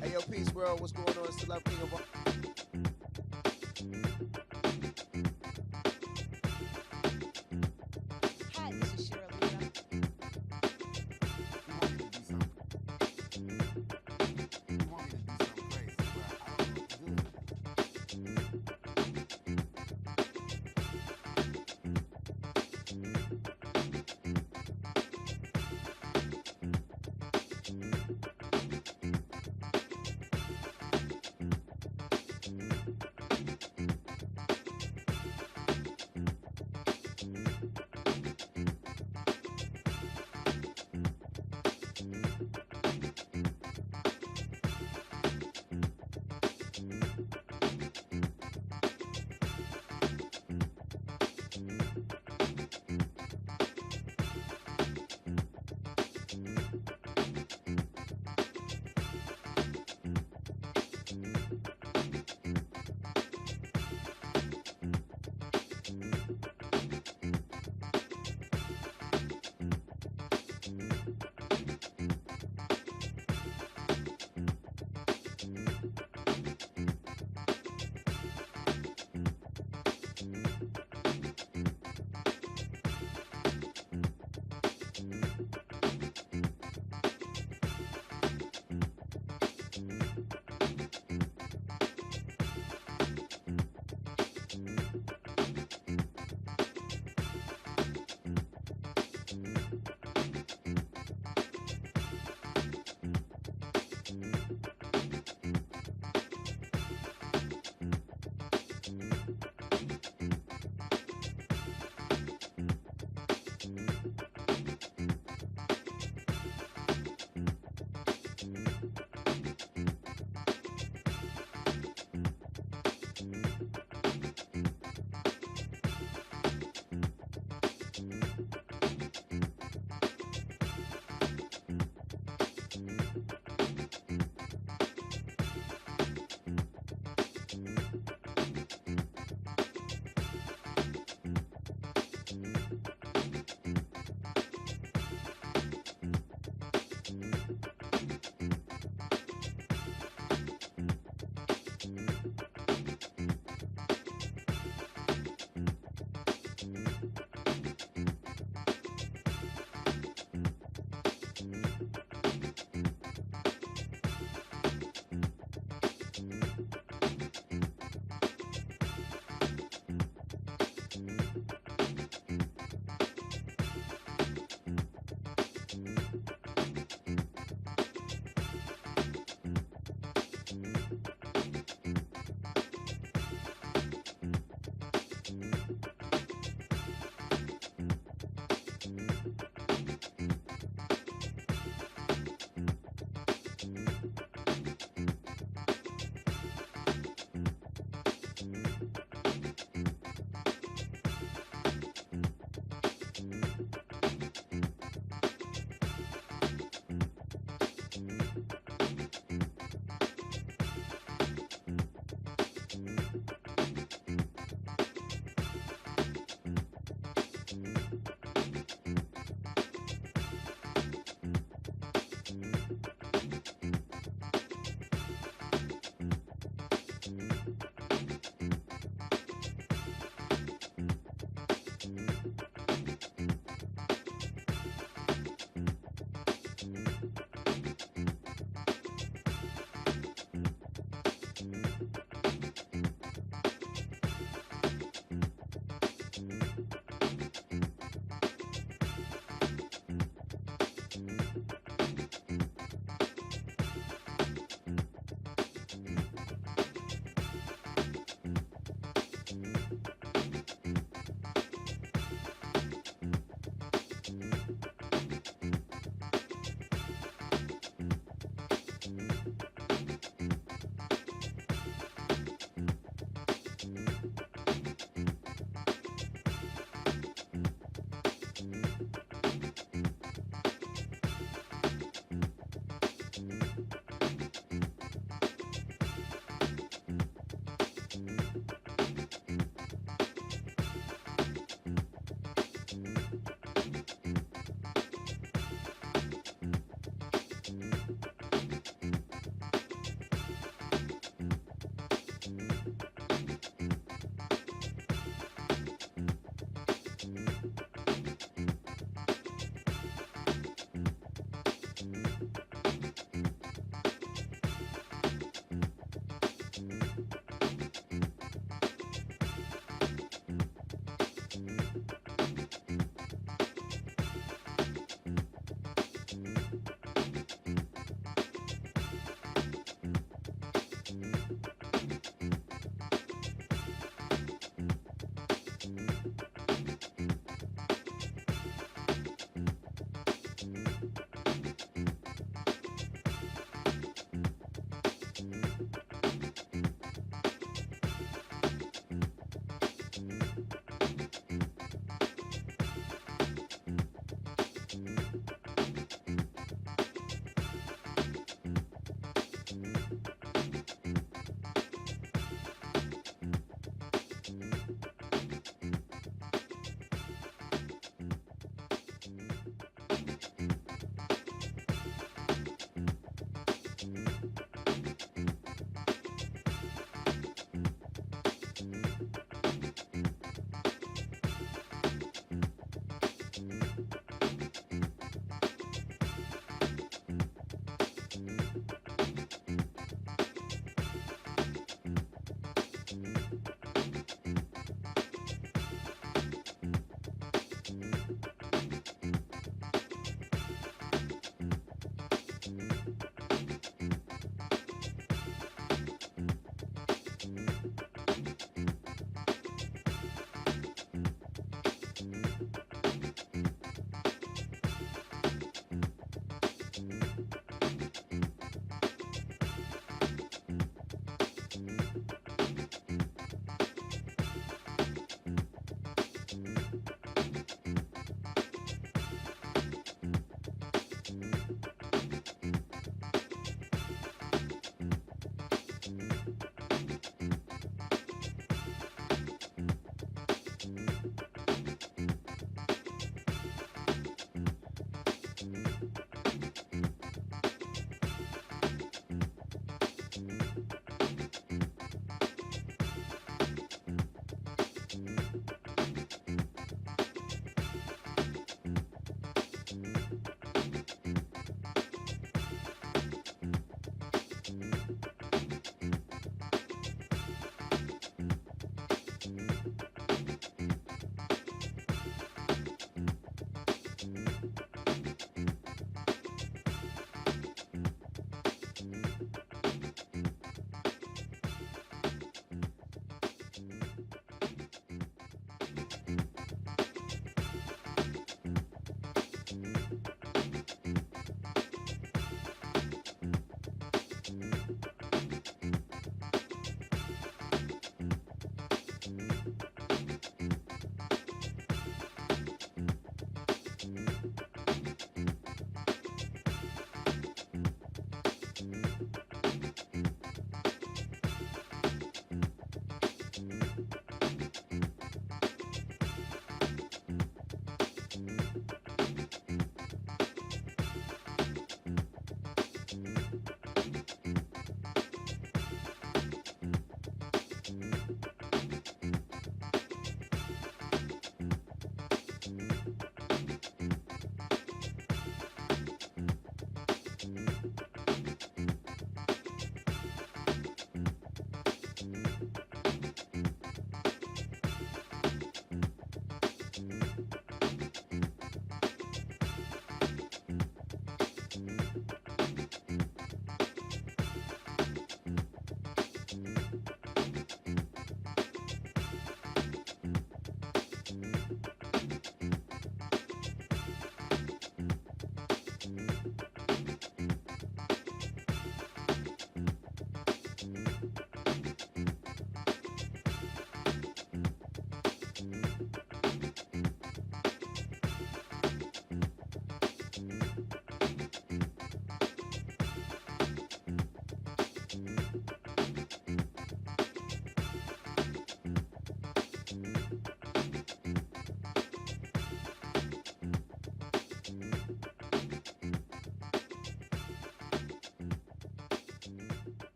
Hey, yo, peace, world. What's going on? It's the Love King of all. Hi, this is Shirley.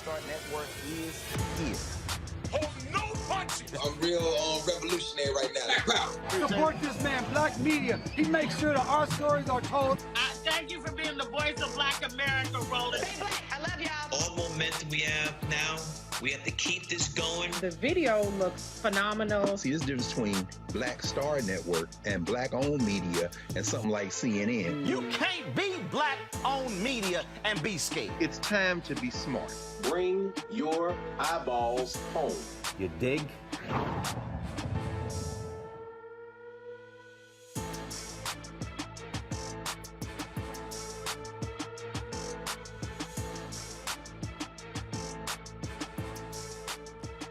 Star Network is here. Oh, no punches! I'm real revolutionary right now. Support this man, Black Media. He makes sure that our stories are told. Thank you for being the voice of Black America, Roland. Stay black. I love y'all. All momentum we have now, we have to keep this going. The video looks phenomenal. See, there's a difference between Black Star Network and Black-owned media and something like CNN. You can't be Black-owned media and be scared. It's time to be smart. Bring your eyeballs home. You dig?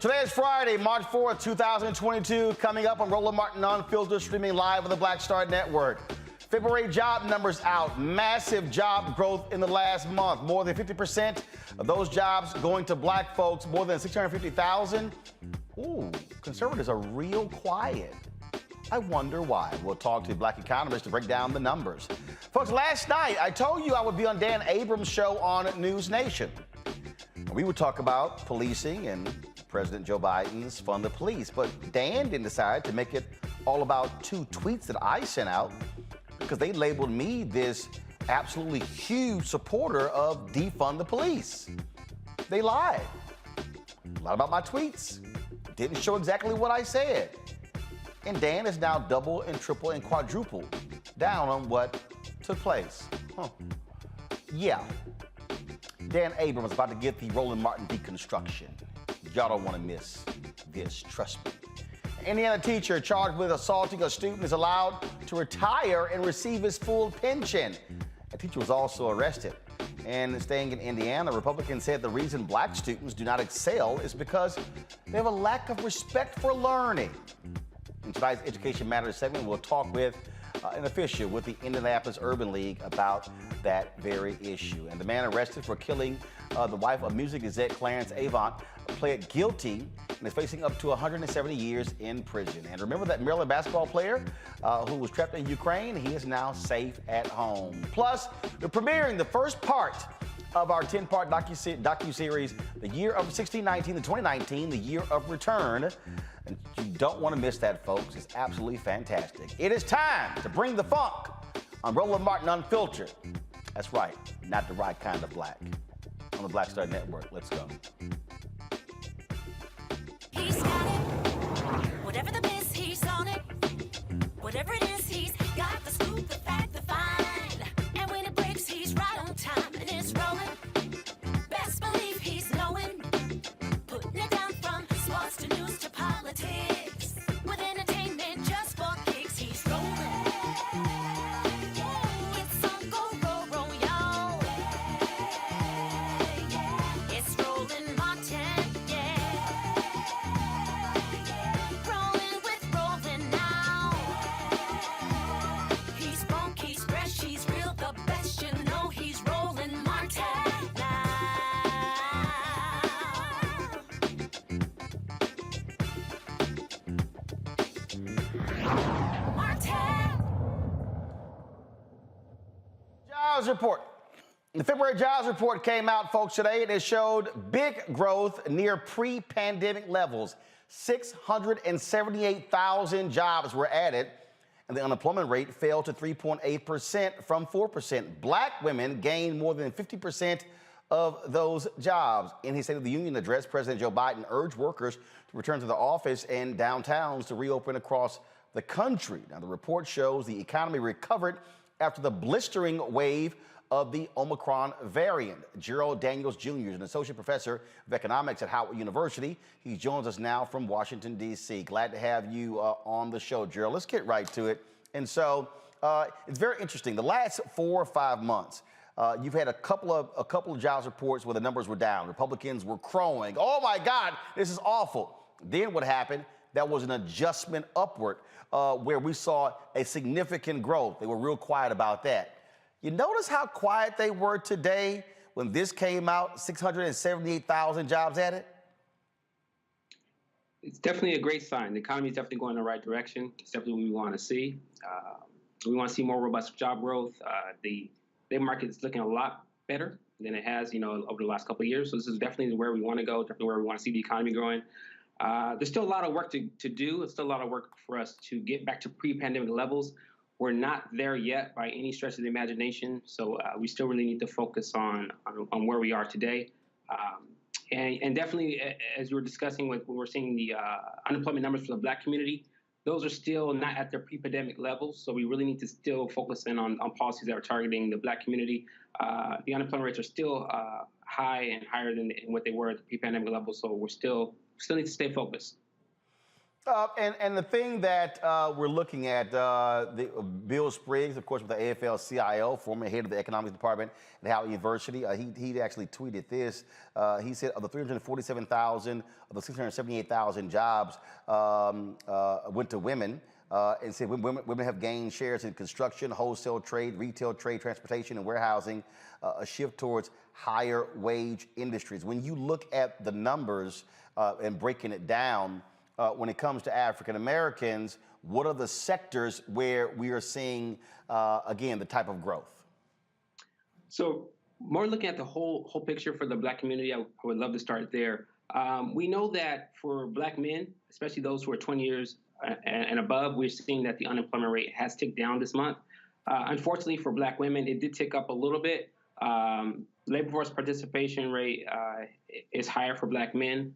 Today is Friday, March 4th, 2022. Coming up on Roland Martin Unfiltered, streaming live on the Black Star Network. February job numbers out. Massive job growth in the last month. More than 50% of those jobs going to black folks. More than 650,000. Ooh, conservatives are real quiet. I wonder why. We'll talk to a Black economist to break down the numbers. Folks, last night I told you I would be on Dan Abrams' show on News Nation. We would talk about policing and President Joe Biden's fund the police. But Dan didn't decide to make it all about two tweets that I sent out because they labeled me this absolutely huge supporter of defund the police. They lied. A lot about my tweets. Didn't show exactly what I said. And Dan is now double and triple and quadruple down on what took place. Yeah. Dan Abrams is about to get the Roland Martin deconstruction. Y'all don't want to miss this, trust me. Indiana teacher charged with assaulting a student is allowed to retire and receive his full pension. A teacher was also arrested. And staying in Indiana, Republicans said the reason black students do not excel is because they have a lack of respect for learning. In tonight's Education Matters segment, we'll talk with an official with the Indianapolis Urban League about that very issue. And the man arrested for killing the wife of music exec Clarence Avant pled guilty and is facing up to 170 years in prison. And remember that Maryland basketball player who was trapped in Ukraine? He is now safe at home. Plus, we're premiering the first part of our 10-part docuseries, The Year of 1619 to 2019, The Year of Return. And you don't want to miss that, folks. It's absolutely fantastic. It is time to bring the funk on Roland Martin Unfiltered. That's right, not the right kind of black. On the Black Star Network. Let's go. He's got it. Whatever the miss, he's on it. Whatever it is, he's got the scoop, the fact, the find. And when it breaks, he's right on time and it's rolling. Best believe he's knowing. Putting it down from sports to news to politics. With entertainment just for kicks, he's rolling. It's on go, roll, y'all. It's Roland Martin, yeah. Rolling with Roland now. He's funk, he's fresh, he's real, the best, you know he's Roland Martin now. Jobs report. The February jobs report came out, folks, today, and it showed big growth near pre-pandemic levels. 678,000 jobs were added, and the unemployment rate fell to 3.8% from 4%. Black women gained more than 50% of those jobs. In his State of the Union address, President Joe Biden urged workers to return to the office and downtowns to reopen across the country. Now, the report shows the economy recovered after the blistering wave of the Omicron variant. Gerald Daniels Jr. is an associate professor of economics at Howard University. He joins us now from Washington, D.C. Glad to have you on the show, Gerald. Let's get right to it. And so it's very interesting. The last 4 or 5 months, you've had a couple of jobs reports where the numbers were down. Republicans were crowing, "Oh my God, this is awful." Then what happened? That was an adjustment upward where we saw a significant growth. They were real quiet about that. You notice how quiet they were today when this came out, 678,000 jobs added? It's definitely a great sign. The economy is definitely going in the right direction. It's definitely what we want to see. We want to see more robust job growth. The labor market is looking a lot better than it has, over the last couple of years. So this is definitely where we want to go, definitely where we want to see the economy growing. There's still a lot of work to do. It's still a lot of work for us to get back to pre-pandemic levels. We're not there yet by any stretch of the imagination. So we still really need to focus on where we are today. And definitely, as we were discussing when we're seeing the unemployment numbers for the Black community, those are still not at their pre-pandemic levels. So we really need to still focus in on policies that are targeting the Black community. The unemployment rates are still high and higher than what they were at the pre-pandemic level. So we still need to stay focused. And the thing that we're looking at, Bill Spriggs, of course, with the AFL-CIO, former head of the economics department at Howard University, he actually tweeted this. He said of the 347,000 of the 678,000 jobs went to women, and said women have gained shares in construction, wholesale trade, retail trade, transportation, and warehousing, a shift towards higher wage industries. When you look at the numbers and breaking it down, when it comes to African Americans, what are the sectors where we are seeing, again, the type of growth? So more looking at the whole picture for the Black community, I would love to start there. We know that for Black men, especially those who are 20 years and above, we're seeing that the unemployment rate has ticked down this month. Unfortunately, for Black women, it did tick up a little bit. Labor force participation rate is higher for Black men,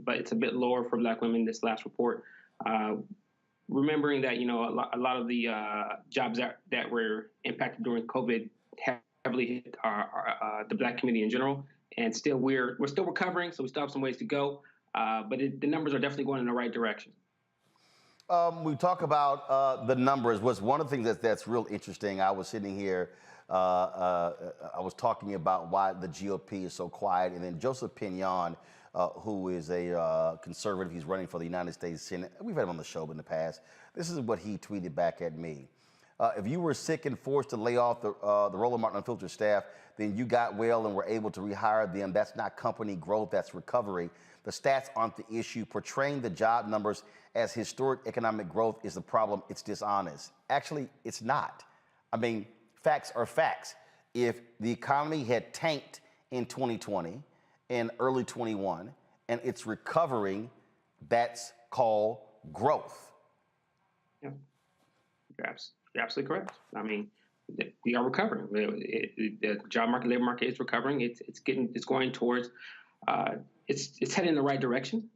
but it's a bit lower for Black women this last report. Remembering that, a lot of the jobs that were impacted during COVID heavily hit the Black community in general, and still we're still recovering, so we still have some ways to go, but the numbers are definitely going in the right direction. We talk about the numbers. Was one of the things that's real interesting. I was sitting here, I was talking about why the GOP is so quiet, and then Joseph Pinion, who is a conservative, he's running for the United States Senate. We've had him on the show in the past. This is what he tweeted back at me. If you were sick and forced to lay off the Roland Martin Unfiltered staff, then you got well and were able to rehire them. That's not company growth, that's recovery. The stats aren't the issue. Portraying the job numbers as historic economic growth is the problem. It's dishonest. Actually, it's not. I mean, facts are facts. If the economy had tanked in 2020 and early 21 and it's recovering, that's called growth. Yeah, you're absolutely correct. I mean, we are recovering. The job market, labor market is recovering. It's going towards. It's heading in the right direction.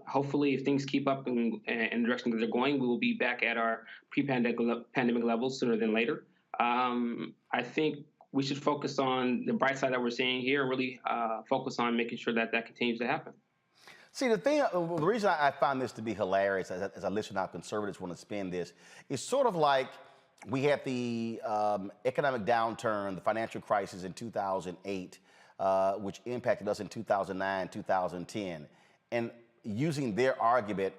Hopefully, if things keep up in the direction that they're going, we will be back at our pre-pandemic levels sooner than later. I think we should focus on the bright side that we're seeing here, and really focus on making sure that continues to happen. See, the reason I find this to be hilarious, as I listen to how conservatives want to spin this, is sort of like we had the economic downturn, the financial crisis in 2008, which impacted us in 2009, 2010. And using their argument,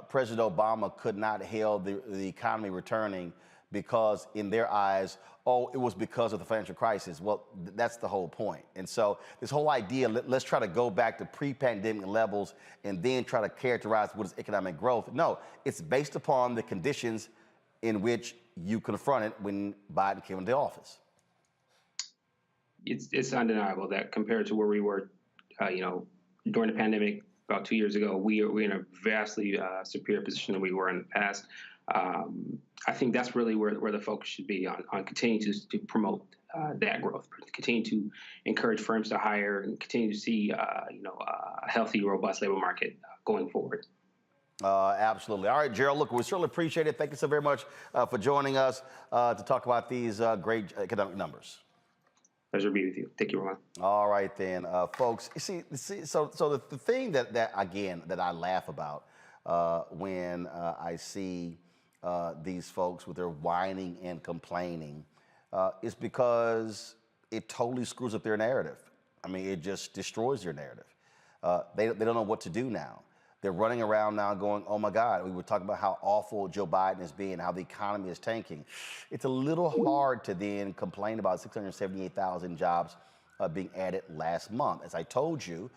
President Obama could not hail the economy returning because in their eyes, it was because of the financial crisis. Well, that's the whole point. And so this whole idea, let's try to go back to pre-pandemic levels and then try to characterize what is economic growth. No, it's based upon the conditions in which you confronted when Biden came into office. It's undeniable that compared to where we were, during the pandemic about 2 years ago, we're in a vastly superior position than we were in the past. I think that's really where the focus should be on continuing to promote that growth, continue to encourage firms to hire, and continue to see a healthy, robust labor market going forward. Absolutely. All right, Gerald, look, we certainly appreciate it. Thank you so very much for joining us to talk about these great economic numbers. Pleasure to be with you. Thank you, Ron. All right, then, folks. So the thing that I laugh about when I see these folks with their whining and complaining is because it totally screws up their narrative. I mean, it just destroys their narrative. They don't know what to do now. They're running around now going, oh my God, we were talking about how awful Joe Biden is being, how the economy is tanking. It's a little hard to then complain about 678,000 jobs being added last month. As I told you,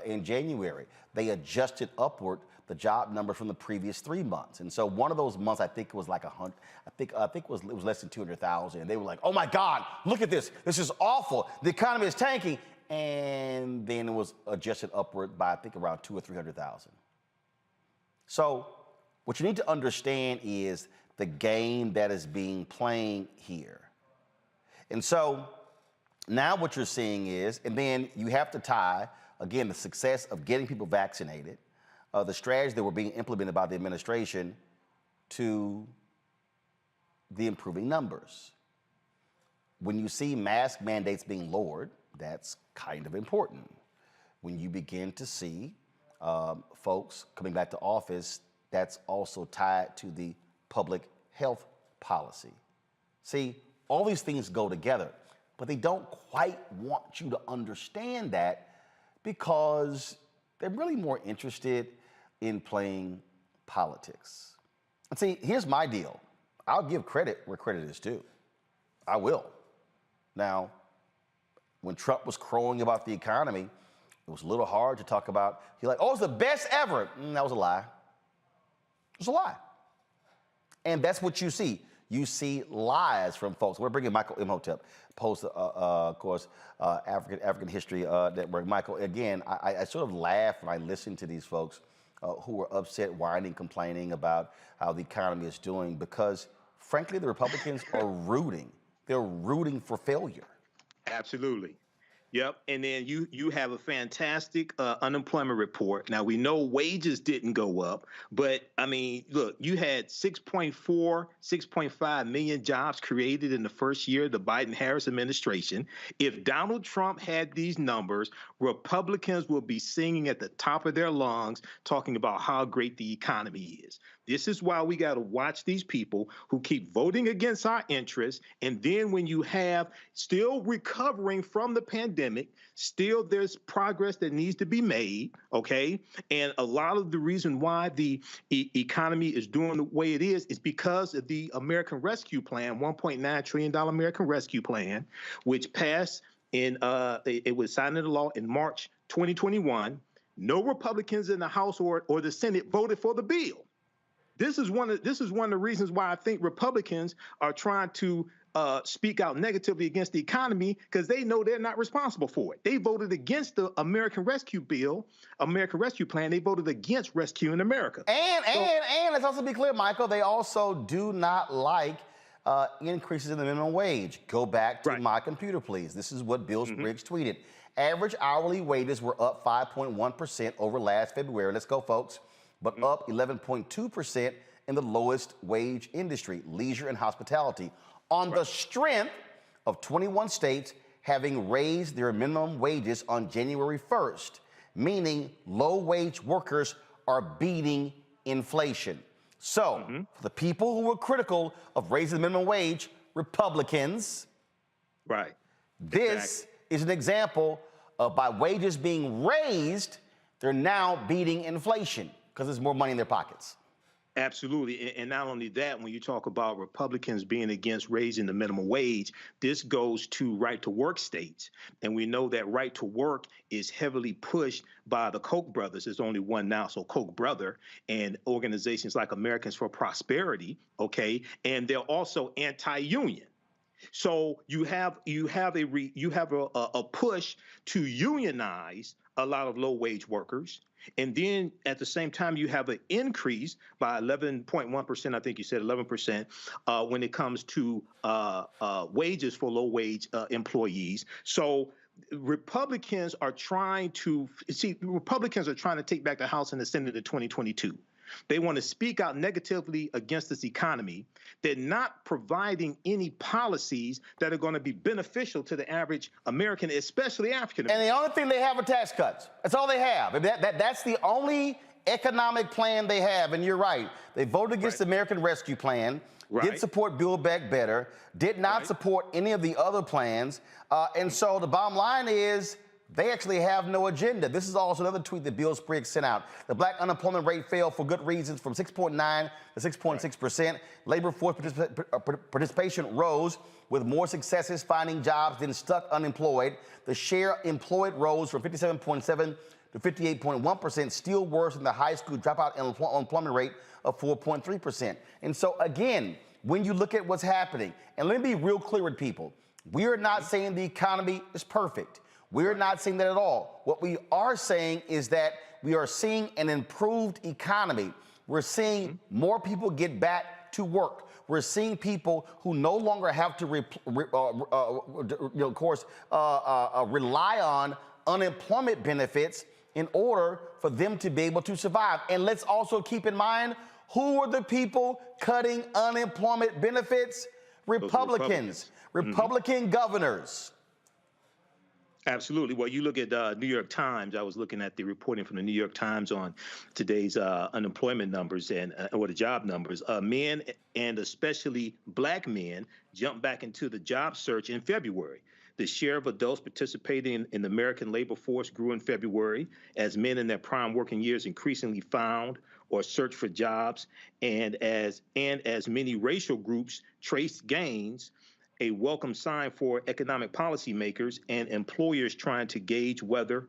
in January, they adjusted upward the job numbers from the previous 3 months. And so one of those months, I think it was like 100, I think it was less than 200,000. And they were like, oh my God, look at this. This is awful. The economy is tanking. And then it was adjusted upward by, I think, around 200,000 or 300,000. So what you need to understand is the game that is being played here. And so now what you're seeing is, and then you have to tie, again, the success of getting people vaccinated, the strategies that were being implemented by the administration to the improving numbers. When you see mask mandates being lowered, that's kind of important. When you begin to see folks coming back to office, that's also tied to the public health policy. See, all these things go together, but they don't quite want you to understand that because they're really more interested in playing politics. And see, here's my deal. I'll give credit where credit is due. I will. Now, when Trump was crowing about the economy, it was a little hard to talk about. He's like, oh, it's the best ever. That was a lie. It was a lie. And that's what you see. You see lies from folks. We're bringing Michael Imhotep, post, of course, African History Network. Michael, again, I sort of laugh when I listen to these folks who are upset, whining, complaining about how the economy is doing because, frankly, the Republicans are rooting. They're rooting for failure. Absolutely. Yep. And then you have a fantastic unemployment report. Now, we know wages didn't go up, but I mean, look, you had 6.5 million jobs created in the first year of the Biden-Harris administration. If Donald Trump had these numbers, Republicans will be singing at the top of their lungs, talking about how great the economy is. This is why we got to watch these people who keep voting against our interests. And then when you have still recovering from the pandemic, still there's progress that needs to be made, okay? And a lot of the reason why the economy is doing the way it is because of the American Rescue Plan, $1.9 trillion American Rescue Plan, which passed in, it was signed into law in March 2021. No Republicans in the House or the Senate voted for the bill. This is one of the reasons why I think Republicans are trying to speak out negatively against the economy because they know they're not responsible for it. They voted against the American Rescue Bill, American Rescue Plan. They voted against rescuing America. And let's also be clear, Michael, they also do not like increases in the minimum wage. Go back to my computer, please. This is what Bill Spriggs tweeted. Average hourly wages were up 5.1% over last February. Let's go, folks. But up 11.2% in the lowest wage industry, leisure and hospitality, on the strength of 21 states having raised their minimum wages on January 1st, meaning low-wage workers are beating inflation. So, for the people who were critical of raising the minimum wage, Republicans, this is an example of by wages being raised, they're now beating inflation. Because there's more money in their pockets. Absolutely. And not only that, when you talk about Republicans being against raising the minimum wage, this goes to right-to-work states. And we know that right-to-work is heavily pushed by the Koch brothers. There's only one now, so Koch brother, and organizations like Americans for Prosperity, okay? And they're also anti-union. So you have a push to unionize a lot of low-wage workers. And then at the same time, you have an increase by 11.1%, I think you said 11%, when it comes to wages for low-wage employees. So Republicans are trying to take back the House and the Senate in 2022. They want to speak out negatively against this economy. They're not providing any policies that are going to be beneficial to the average American, especially African American. And the only thing they have are tax cuts. That's all they have. That's the only economic plan they have. And you're right. They voted against the American Rescue Plan, did support Build Back Better, did not support any of the other plans. And so the bottom line is, they actually have no agenda. This is also another tweet that Bill Spriggs sent out. The black unemployment rate fell for good reasons from 6.9 to 6.6%. Labor force participation rose with more successes finding jobs than stuck unemployed. The share employed rose from 57.7 to 58.1%, still worse than the high school dropout and unemployment rate of 4.3%. And so again, when you look at what's happening, and let me be real clear with people, we are not saying the economy is perfect. We're not saying that at all. What we are saying is that we are seeing an improved economy. We're seeing more people get back to work. We're seeing people who no longer have to, rely on unemployment benefits in order for them to be able to survive. And let's also keep in mind, who are the people cutting unemployment benefits? Republicans. Republican governors. Absolutely. Well, you look at New York Times. I was looking at the reporting from the New York Times on today's unemployment numbers or the job numbers. Men, and especially black men, jumped back into the job search in February. The share of adults participating in the American labor force grew in February as men in their prime working years increasingly found or searched for jobs, and as many racial groups traced gains, a welcome sign for economic policymakers and employers trying to gauge whether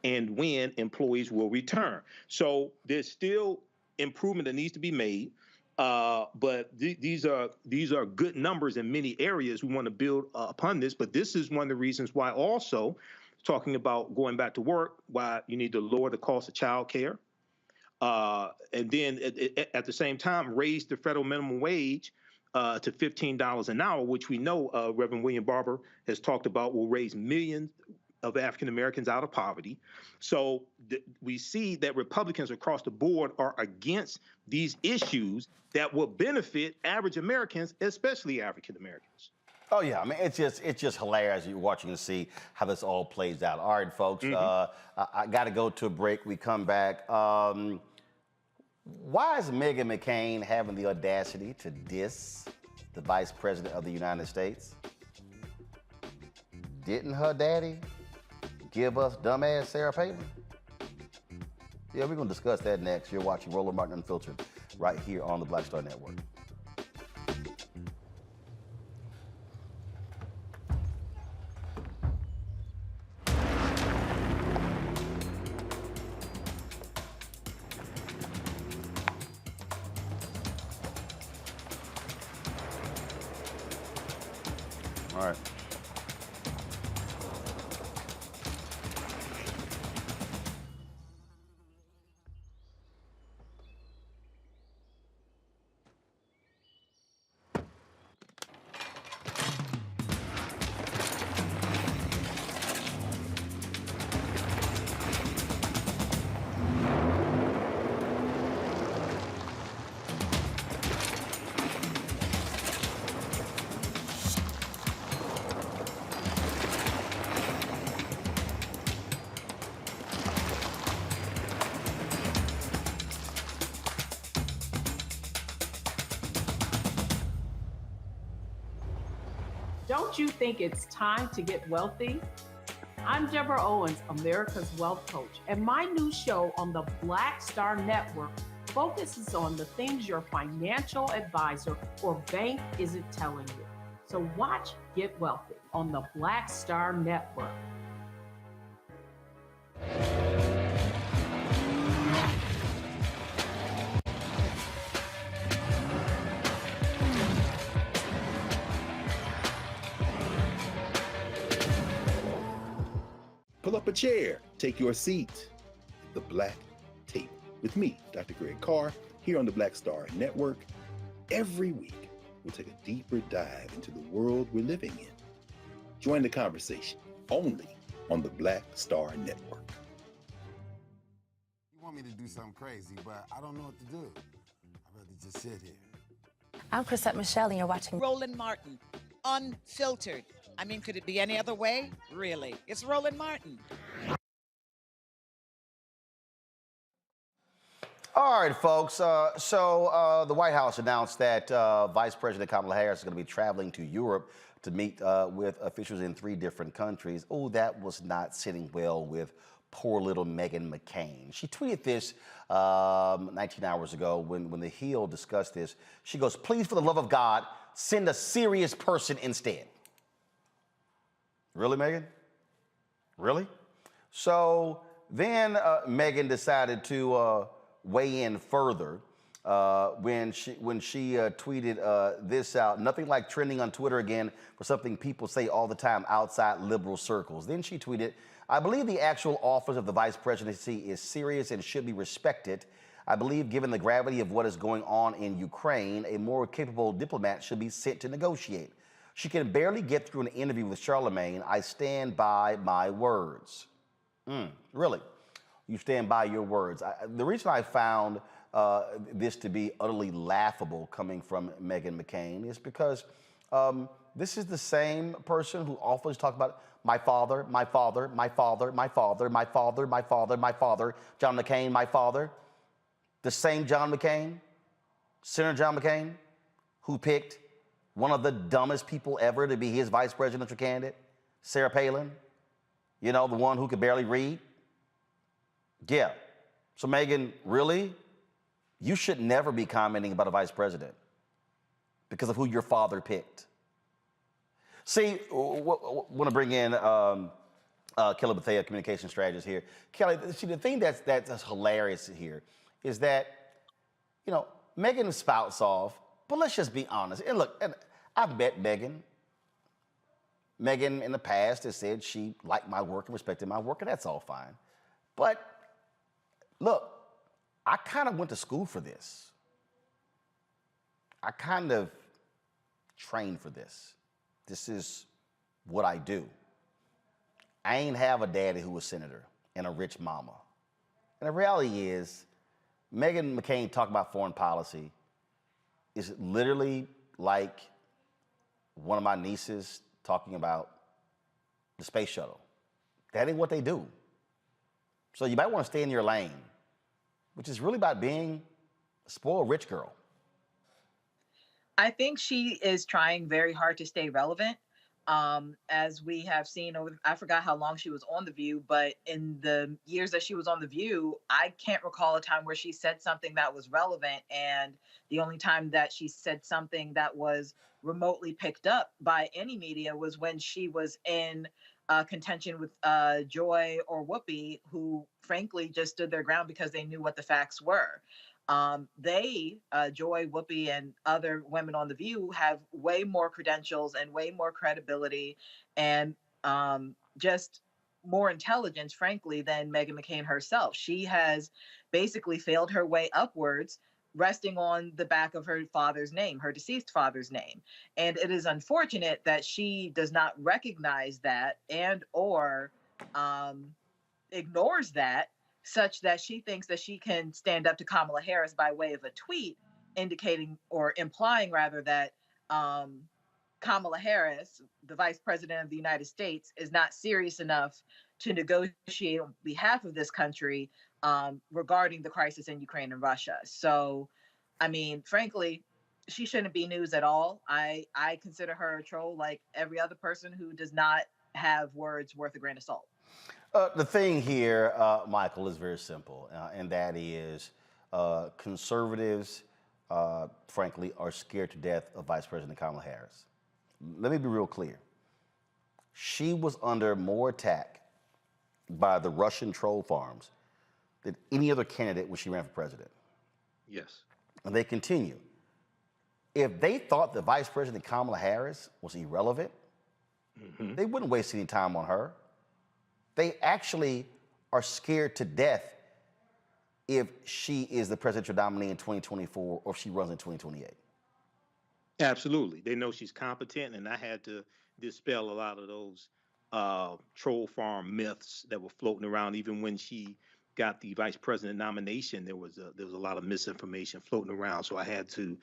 and when employees will return. So there's still improvement that needs to be made, but these are good numbers in many areas. We want to build upon this, but this is one of the reasons why also talking about going back to work, why you need to lower the cost of child care, and then at the same time raise the federal minimum wage to $15 an hour, which we know Reverend William Barber has talked about will raise millions of African Americans out of poverty. So we see that Republicans across the board are against these issues that will benefit average Americans, especially African Americans. Oh yeah, I mean it's just hilarious. You're watching to see how this all plays out. All right, folks, I got to go to a break. We come back. Why is Meghan McCain having the audacity to diss the Vice President of the United States? Didn't her daddy give us dumbass Sarah Palin? Yeah, we're going to discuss that next. You're watching Roland Martin Unfiltered right here on the Black Star Network. All right. Don't you think it's time to get wealthy? I'm Deborah Owens, America's Wealth Coach, and my new show on the Black Star Network focuses on the things your financial advisor or bank isn't telling you. So watch Get Wealthy on the Black Star Network. Pull up a chair, take your seat at the Black Table with me, Dr. Greg Carr, here on the Black Star Network. Every week, we'll take a deeper dive into the world we're living in. Join the conversation only on the Black Star Network. You want me to do something crazy, but I don't know what to do. I'd rather just sit here. I'm Chrisette Michelle, and you're watching Roland Martin, Unfiltered. I mean, could it be any other way? Really? It's Roland Martin. All right, folks. So the White House announced that Vice President Kamala Harris is going to be traveling to Europe to meet with officials in 3 different countries. Oh, that was not sitting well with poor little Meghan McCain. She tweeted this 19 hours ago when the Hill discussed this. She goes, "Please, for the love of God, send a serious person instead." Really, Meghan? Really? So then Meghan decided to weigh in further when she tweeted this out. Nothing like trending on Twitter again for something people say all the time outside liberal circles. Then she tweeted, I believe the actual office of the vice presidency is serious and should be respected. I believe given the gravity of what is going on in Ukraine, a more capable diplomat should be sent to negotiate. She can barely get through an interview with Charlemagne. I stand by my words. Really? You stand by your words. The reason I found this to be utterly laughable coming from Meghan McCain is because this is the same person who always talks about my father, my father, my father, my father, my father, my father, my father, John McCain, my father. The same John McCain, Senator John McCain, who picked one of the dumbest people ever to be his vice presidential candidate, Sarah Palin, you know, the one who could barely read. Yeah. So Meghan, really? You should never be commenting about a vice president because of who your father picked. See, want to bring in Kelly Bethea, communication strategist here. Kelly, see, the thing that's hilarious here is that, you know, Meghan spouts off, but let's just be honest. And look, and I've met Meghan. Meghan in the past has said she liked my work and respected my work, and that's all fine. But look, I kind of went to school for this. I kind of trained for this. This is what I do. I ain't have a daddy who was senator and a rich mama. And the reality is, Meghan McCain talking about foreign policy is literally like one of my nieces talking about the space shuttle. That ain't what they do. So you might want to stay in your lane, which is really about being a spoiled rich girl. I think she is trying very hard to stay relevant. As we have seen over, I forgot how long she was on The View, but in the years that she was on The View, I can't recall a time where she said something that was relevant. And the only time that she said something that was remotely picked up by any media was when she was in contention with Joy or Whoopi, who frankly just stood their ground because they knew what the facts were. Joy, Whoopi, and other women on The View have way more credentials and way more credibility and just more intelligence, frankly, than Meghan McCain herself. She has basically failed her way upwards, resting on the back of her father's name, her deceased father's name. And it is unfortunate that she does not recognize that and or ignores that, such that she thinks that she can stand up to Kamala Harris by way of a tweet indicating or implying rather that Kamala Harris, the vice president of the United States, is not serious enough to negotiate on behalf of this country regarding the crisis in Ukraine and Russia. So, I mean, frankly, she shouldn't be news at all. I consider her a troll like every other person who does not have words worth a grain of salt. The thing here, Michael, is very simple, and that is conservatives, frankly, are scared to death of Vice President Kamala Harris. Let me be real clear. She was under more attack by the Russian troll farms than any other candidate when she ran for president. Yes. And they continue. If they thought that Vice President Kamala Harris was irrelevant, they wouldn't waste any time on her. They actually are scared to death if she is the presidential nominee in 2024 or if she runs in 2028. Absolutely. They know she's competent, and I had to dispel a lot of those troll farm myths that were floating around. Even when she got the vice president nomination, there was a lot of misinformation floating around. So I had to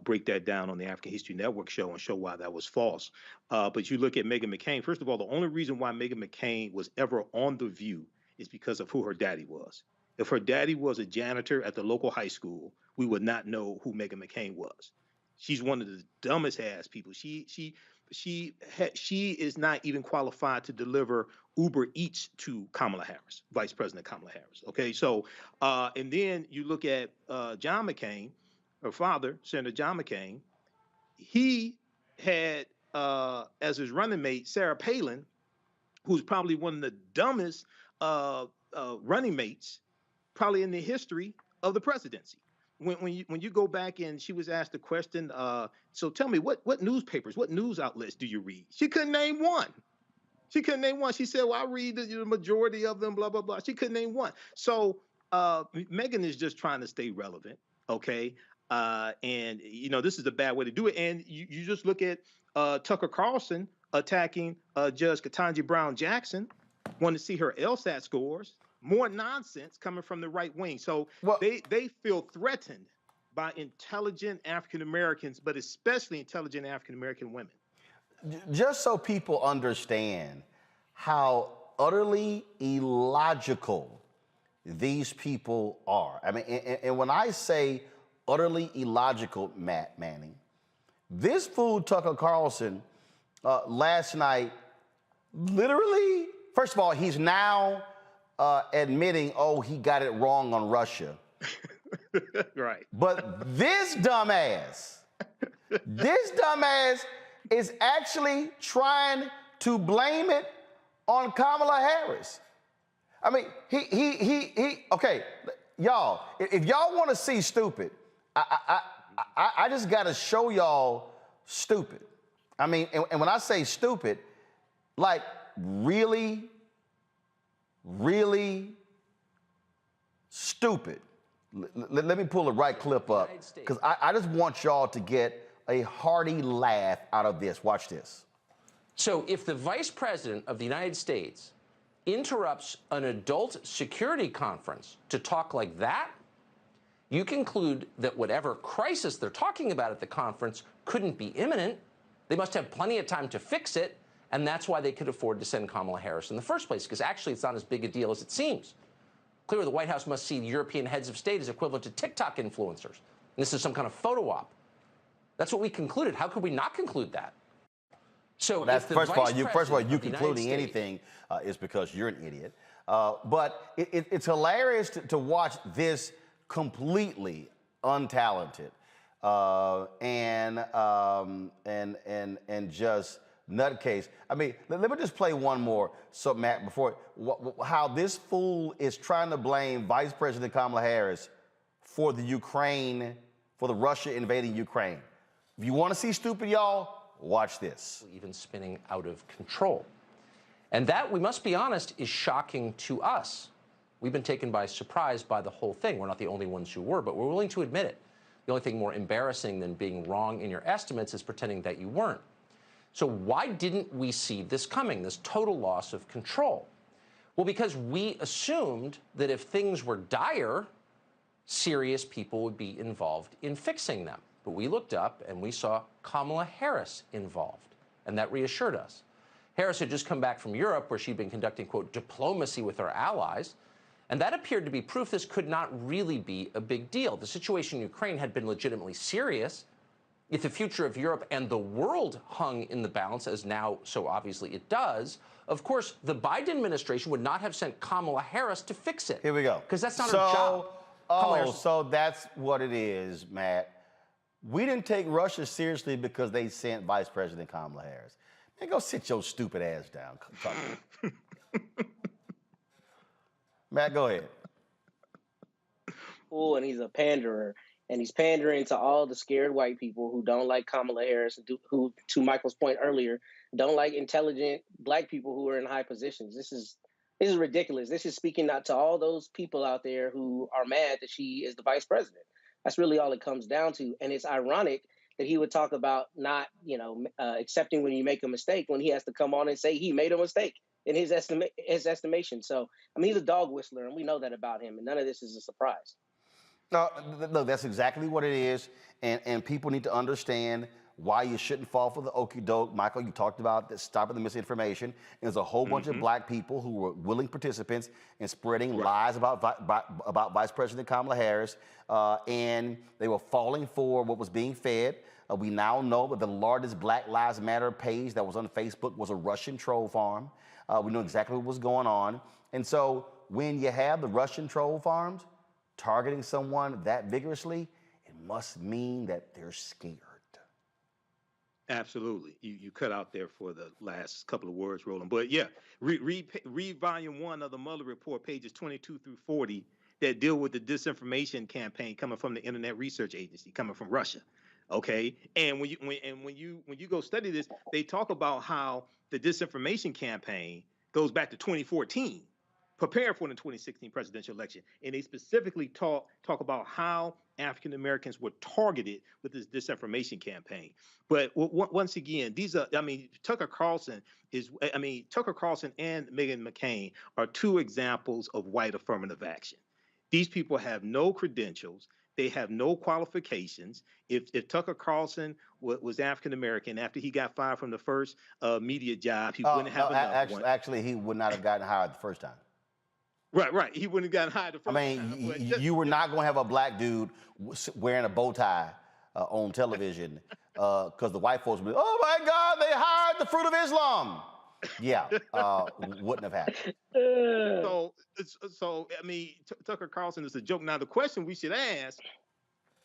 break that down on the African History Network show and show why that was false. But you look at Meghan McCain, first of all, the only reason why Meghan McCain was ever on The View is because of who her daddy was. If her daddy was a janitor at the local high school, we would not know who Meghan McCain was. She's one of the dumbest ass people. She is not even qualified to deliver Uber Eats to Kamala Harris, Vice President Kamala Harris. Okay, so and then you look at John McCain, her father, Senator John McCain. He had as his running mate Sarah Palin, who's probably one of the dumbest running mates probably in the history of the presidency. When you go back and she was asked the question, so tell me what newspapers, what news outlets do you read? She couldn't name one. She couldn't name one. She said, well, I read the majority of them, blah, blah, blah. She couldn't name one. So Megyn is just trying to stay relevant, okay? And, this is a bad way to do it. And you just look at Tucker Carlson attacking Judge Ketanji Brown Jackson, wanting to see her LSAT scores. More nonsense coming from the right wing. So they feel threatened by intelligent African Americans, but especially intelligent African American women. Just so people understand how utterly illogical these people are. I mean, and when I say utterly illogical, Matt Manning, this fool Tucker Carlson last night, literally, first of all, he's now admitting, he got it wrong on Russia. Right. But this dumbass is actually trying to blame it on Kamala Harris. I mean, okay, y'all, if y'all want to see stupid, I just got to show y'all stupid. I mean, and when I say stupid, like really stupid. Let me pull the right clip up, because I just want y'all to get a hearty laugh out of this. Watch this. So if the vice president of the United States interrupts an adult security conference to talk like that, you conclude that whatever crisis they're talking about at the conference couldn't be imminent. They must have plenty of time to fix it. And that's why they could afford to send Kamala Harris in the first place, because actually it's not as big a deal as it seems. Clearly, the White House must see European heads of state as equivalent to TikTok influencers. And this is some kind of photo op. That's what we concluded. How could we not conclude that? So that's first of all, you concluding anything is because you're an idiot. But it's hilarious to watch this completely untalented and just nutcase. I mean, let me just play one more. So, Matt, before how this fool is trying to blame Vice President Kamala Harris for the Russia invading Ukraine. If you want to see stupid, y'all, watch this. Even spinning out of control. And that, we must be honest, is shocking to us. We've been taken by surprise by the whole thing. We're not the only ones who were, but we're willing to admit it. The only thing more embarrassing than being wrong in your estimates is pretending that you weren't. So why didn't we see this coming, this total loss of control? Well, because we assumed that if things were dire, serious people would be involved in fixing them. But we looked up and we saw Kamala Harris involved, and that reassured us. Harris had just come back from Europe, where she'd been conducting, quote, diplomacy with her allies, and that appeared to be proof this could not really be a big deal. The situation in Ukraine had been legitimately serious. If the future of Europe and the world hung in the balance, as now so obviously it does, of course, the Biden administration would not have sent Kamala Harris to fix it. Here we go. Because that's not her job. So that's what it is, Matt. We didn't take Russia seriously because they sent Vice President Kamala Harris. Man, go sit your stupid ass down. Matt, go ahead. And he's a panderer. And he's pandering to all the scared white people who don't like Kamala Harris, who, to Michael's point earlier, don't like intelligent black people who are in high positions. This is ridiculous. This is speaking out to all those people out there who are mad that she is the vice president. That's really all it comes down to. And it's ironic that he would talk about not, accepting when you make a mistake, when he has to come on and say he made a mistake in his estimation. So, I mean, he's a dog whistler, and we know that about him. And none of this is a surprise. No, that's exactly what it is, and people need to understand why you shouldn't fall for the okie doke. Michael, you talked about that, stopping the misinformation. There's a whole bunch of black people who were willing participants in spreading lies about Vice President Kamala Harris, and they were falling for what was being fed. We now know that the largest Black Lives Matter page that was on Facebook was a Russian troll farm. We know exactly what was going on. And so when you have the Russian troll farms targeting someone that vigorously, it must mean that they're scared. Absolutely. You cut out there for the last couple of words, Roland. But yeah, read volume 1 of the Mueller report, pages 22 through 40, that deal with the disinformation campaign coming from the Internet Research Agency, coming from Russia. Okay, and when you go study this, they talk about how the disinformation campaign goes back to 2014, prepared for the 2016 presidential election, and they specifically talk about how African Americans were targeted with this disinformation campaign. But once again, Tucker Carlson and Meghan McCain are two examples of white affirmative action. These people have no credentials. They have no qualifications. If Tucker Carlson was African American, after he got fired from the first media job, he wouldn't have another one. Actually, he would not have gotten hired the first time. Right. He wouldn't have gotten hired the first time. You were not going to have a black dude wearing a bow tie on television because the white folks would be, oh my God, they hired the Fruit of Islam. Yeah, wouldn't have happened. Tucker Carlson is a joke. Now, the question we should ask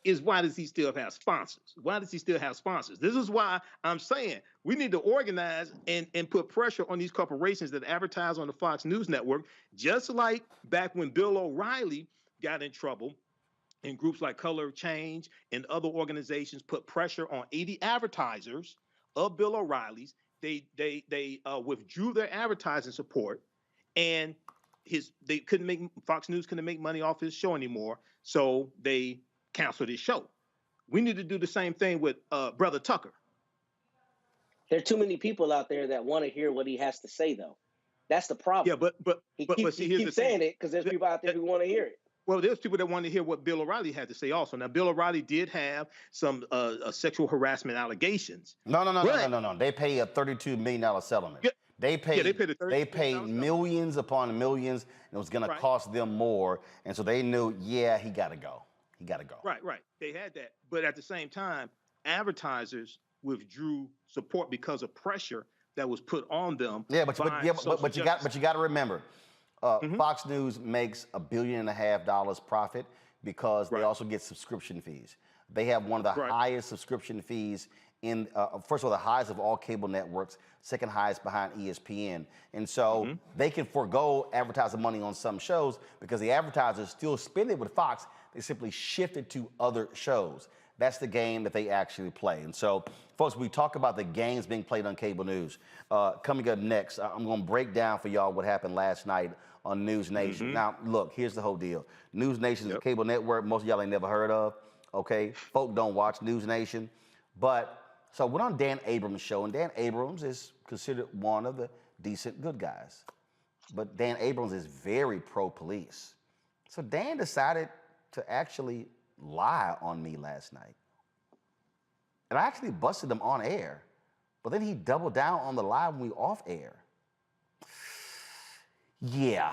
is, why does he still have sponsors? Why does he still have sponsors? This is why I'm saying we need to organize and put pressure on these corporations that advertise on the Fox News network, just like back when Bill O'Reilly got in trouble and groups like Color Change and other organizations put pressure on 80 advertisers of Bill O'Reilly's. They withdrew their advertising support, and Fox News couldn't make money off his show anymore, so they canceled his show. We need to do the same thing with Brother Tucker. There are too many people out there that want to hear what he has to say, though. That's the problem. Yeah, but he keeps saying it because there's people out there who want to hear it. Well, there's people that want to hear what Bill O'Reilly had to say also. Now, Bill O'Reilly did have some sexual harassment allegations. No. They pay a $32 million settlement. Yeah. They paid millions upon millions, and it was going to cost them more. And so they knew, yeah, he got to go. He got to go. Right. They had that. But at the same time, advertisers withdrew support because of pressure that was put on them. Yeah, but you got to remember, Fox News makes $1.5 billion profit because they also get subscription fees. They have one of the highest subscription fees in, first of all, the highest of all cable networks, second highest behind ESPN. And so they can forego advertising money on some shows because the advertisers still spend it with Fox. They simply shift it to other shows. That's the game that they actually play. And so, folks, we talk about the games being played on cable news. Coming up next, I'm going to break down for y'all what happened last night on News Nation. Now, look, here's the whole deal. News Nation is a cable network most of y'all ain't never heard of, okay? Folk don't watch News Nation. But, so we're on Dan Abrams' show, and Dan Abrams is considered one of the decent good guys. But Dan Abrams is very pro-police. So Dan decided to actually lie on me last night. And I actually busted him on air, but then he doubled down on the lie when we were off air. Yeah,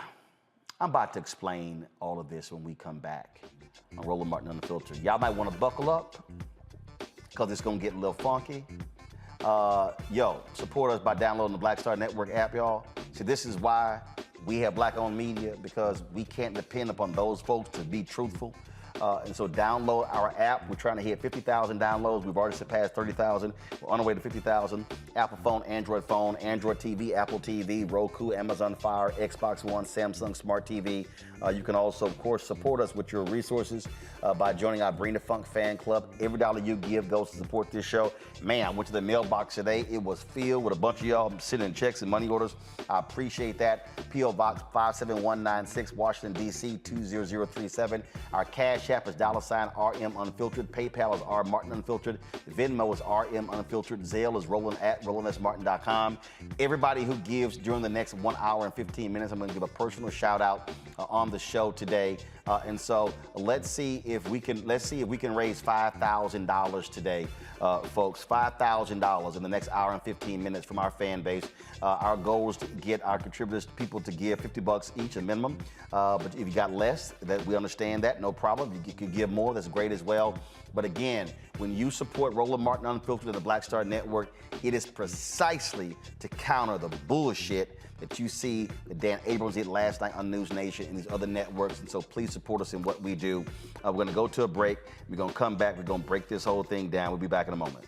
I'm about to explain all of this when we come back on Roland Martin Unfiltered. Y'all might want to buckle up because it's going to get a little funky. Support us by downloading the Black Star Network app, y'all. See, this is why we have black-owned media, because we can't depend upon those folks to be truthful. And so download our app. We're trying to hit 50,000 downloads. We've already surpassed 30,000. We're on our way to 50,000. Apple phone, Android TV, Apple TV, Roku, Amazon Fire, Xbox One, Samsung Smart TV. You can also, of course, support us with your resources by joining our Bring the Funk fan club. Every dollar you give goes to support this show. Man, I went to the mailbox today. It was filled with a bunch of y'all sending checks and money orders. I appreciate that. P.O. Box 57196, Washington, D.C. 20037. Our Cash App is $RM Unfiltered. PayPal is R Martin Unfiltered. Venmo is RM Unfiltered. Zelle is Roland at RolandSMartin.com. Everybody who gives during the next 1 hour and 15 minutes, I'm going to give a personal shout out on the show today. And so let's see if we can raise $5,000 today, folks. $5,000 in the next hour and 15 minutes from our fan base. Our goal is to get our contributors, people to give $50 each, a minimum. But if you got less, that we understand that, no problem. You can give more, that's great as well. But again, when you support Roland Martin Unfiltered and the Black Star Network, it is precisely to counter the bullshit that you see that Dan Abrams did last night on News Nation and these other networks. And so please support us in what we do. We're going to go to a break. We're going to come back. We're going to break this whole thing down. We'll be back in a moment.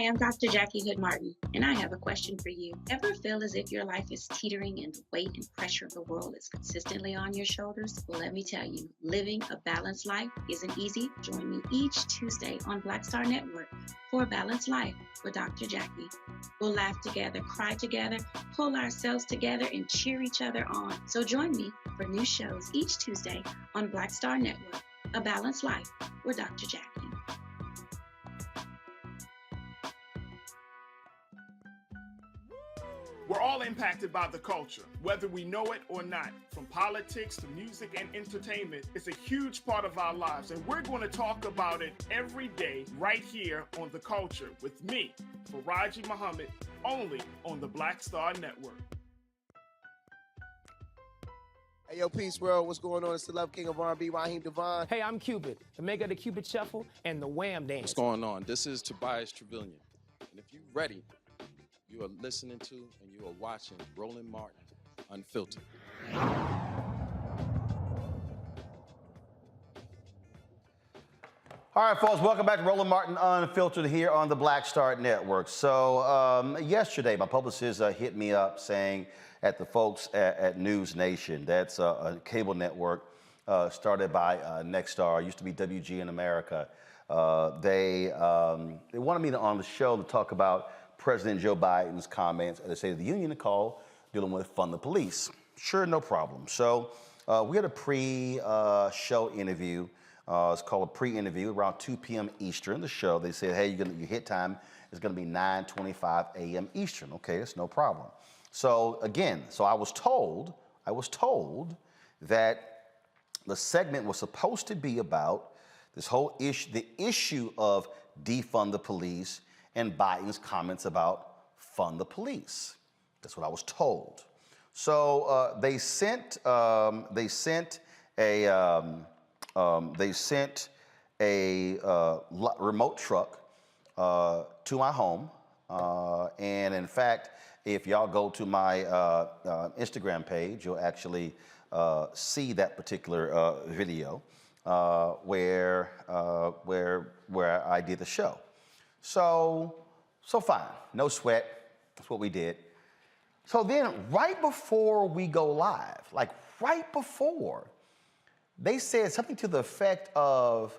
Hi, I'm Dr. Jackie Hood Martin, and I have a question for you. Ever feel as if your life is teetering and the weight and pressure of the world is consistently on your shoulders? Well, let me tell you, living a balanced life isn't easy. Join me each Tuesday on Black Star Network for A Balanced Life with Dr. Jackie. We'll laugh together, cry together, pull ourselves together, and cheer each other on. So join me for new shows each Tuesday on Black Star Network, A Balanced Life with Dr. Jackie. We're all impacted by the culture, whether we know it or not. From politics to music and entertainment, it's a huge part of our lives, and we're going to talk about it every day right here on The Culture with me, Faraji Muhammad, only on the Black Star Network. Hey, yo, Peace World, what's going on? It's the Love King of R&B, Raheem Devon. Hey, I'm Cupid, the maker of the Cupid Shuffle and the Wham Dance. What's going on? This is Tobias Trevelyan, and if you're ready, you are listening to and you are watching Roland Martin Unfiltered. All right, folks, welcome back to Roland Martin Unfiltered here on the Black Star Network. So yesterday, my publicist hit me up saying at the folks at News Nation, that's a cable network started by Nexstar, used to be WGN America. They wanted me on the show to talk about President Joe Biden's comments at the State of the Union call dealing with Fund the Police. Sure, no problem. So we had a pre-show interview. It's called a pre-interview around 2 p.m. Eastern. The show, they said, hey, your hit time is going to be 9:25 a.m. Eastern. Okay, that's no problem. So again, I was told that the segment was supposed to be about this whole issue, the issue of defund the police and Biden's comments about fund the police. That's what I was told. So they sent a remote truck to my home, and in fact, if y'all go to my Instagram page, you'll actually see that particular video where I did the show. So fine, no sweat. That's what we did. So then, right before we go live, like right before, they said something to the effect of,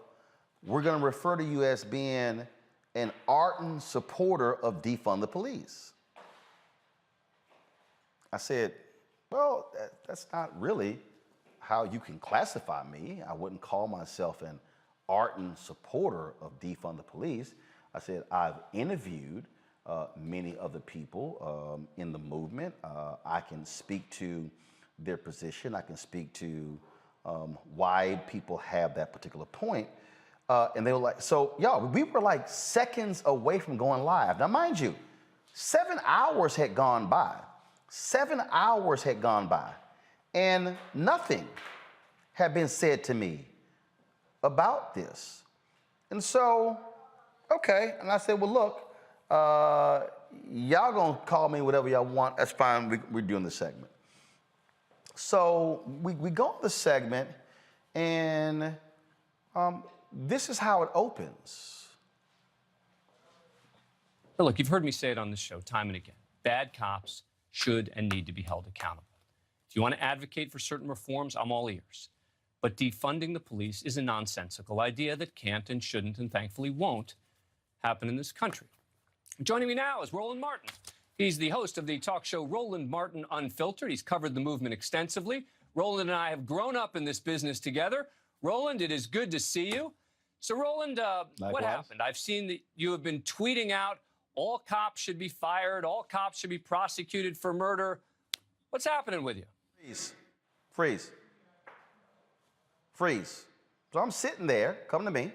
we're going to refer to you as being an ardent supporter of defund the police. I said, well, that's not really how you can classify me. I wouldn't call myself an ardent supporter of defund the police. I said, I've interviewed many of the people in the movement. I can speak to their position. I can speak to why people have that particular point. And they were like, so y'all, we were like seconds away from going live. Now, mind you, 7 hours had gone by. 7 hours had gone by, and nothing had been said to me about this. And so, okay, and I said, well, look, y'all gonna call me whatever y'all want. That's fine, we're doing the segment. So we go on the segment, and this is how it opens. Look, you've heard me say it on this show time and again. Bad cops should and need to be held accountable. If you want to advocate for certain reforms, I'm all ears. But defunding the police is a nonsensical idea that can't and shouldn't and thankfully won't happen in this country. Joining me now is Roland Martin. He's the host of the talk show Roland Martin Unfiltered. He's covered the movement extensively. Roland and I have grown up in this business together. Roland, it is good to see you. So, Roland, what happened? I've seen that you have been tweeting out all cops should be fired, all cops should be prosecuted for murder. What's happening with you? Freeze. So I'm sitting there, come to me.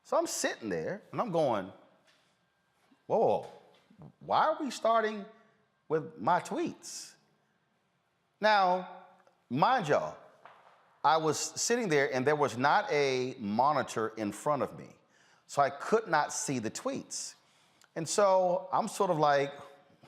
So I'm sitting there, and I'm going, whoa, why are we starting with my tweets? Now, mind y'all, I was sitting there, and there was not a monitor in front of me, so I could not see the tweets. And so I'm sort of like,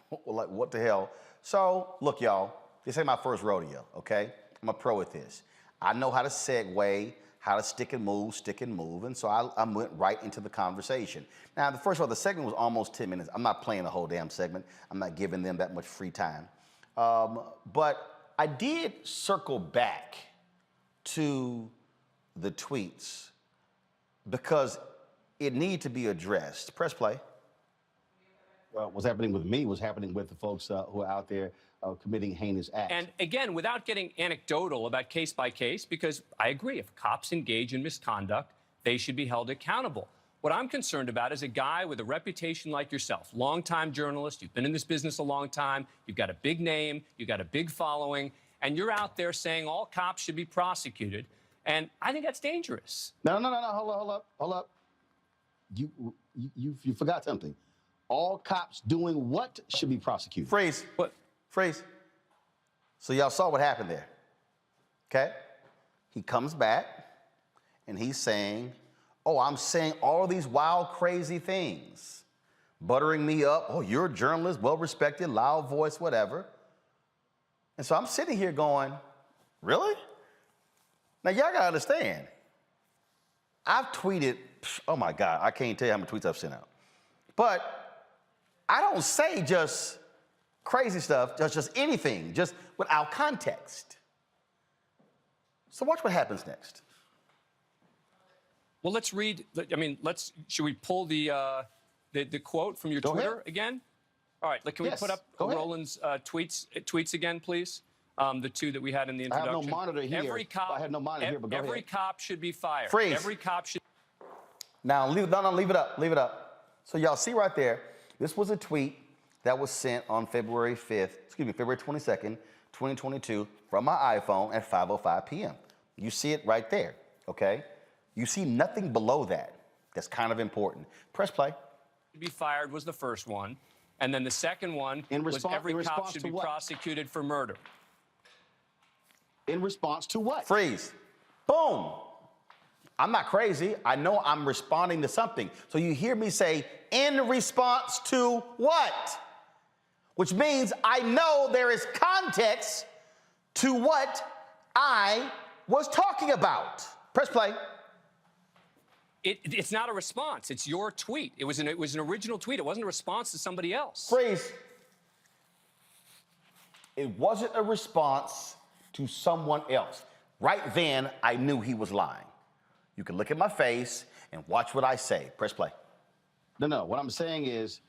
what the hell? So look, y'all, this ain't my first rodeo, okay? I'm a pro at this. I know how to segue, how to stick and move. And so I went right into the conversation. Now, first of all, the segment was almost 10 minutes. I'm not playing the whole damn segment. I'm not giving them that much free time. But I did circle back to the tweets because it needed to be addressed. Press play. Well, what's happening with me was happening with the folks who are out there committing heinous acts. And again, without getting anecdotal about case by case, because I agree, if cops engage in misconduct, they should be held accountable. What I'm concerned about is a guy with a reputation like yourself, longtime journalist, you've been in this business a long time, you've got a big name, you've got a big following, and you're out there saying all cops should be prosecuted. And I think that's dangerous. No, hold up. You forgot something. All cops doing what should be prosecuted? Freeze. What? Freeze. So y'all saw what happened there, okay? He comes back and he's saying, oh, I'm saying all these wild, crazy things, buttering me up. Oh, you're a journalist, well-respected, loud voice, whatever. And so I'm sitting here going, really? Now, y'all gotta understand, I've tweeted, oh my God, I can't tell you how many tweets I've sent out. But I don't say just crazy stuff, just anything, just without context. So watch what happens next. Well, let's read, should we pull the quote from your Twitter again? All right, can we put up Roland's tweets again, please? The two that we had in the introduction. I have no monitor here. I have no monitor here, but go ahead. Every cop should be fired. Freeze. Every cop should. Now, leave it up. So y'all see right there, this was a tweet that was sent on February 22nd, 2022 from my iPhone at 5:05 p.m. You see it right there, okay? You see nothing below that. That's kind of important. Press play. Be fired was the first one. And then the second one was every cop should be prosecuted for murder. In response to what? Freeze. Boom. I'm not crazy. I know I'm responding to something. So you hear me say, in response to what? Which means I know there is context to what I was talking about. Press play. It's not a response. It's your tweet. It was an original tweet. It wasn't a response to somebody else. Freeze. It wasn't a response to someone else. Right then, I knew he was lying. You can look at my face and watch what I say. Press play. No. What I'm saying is,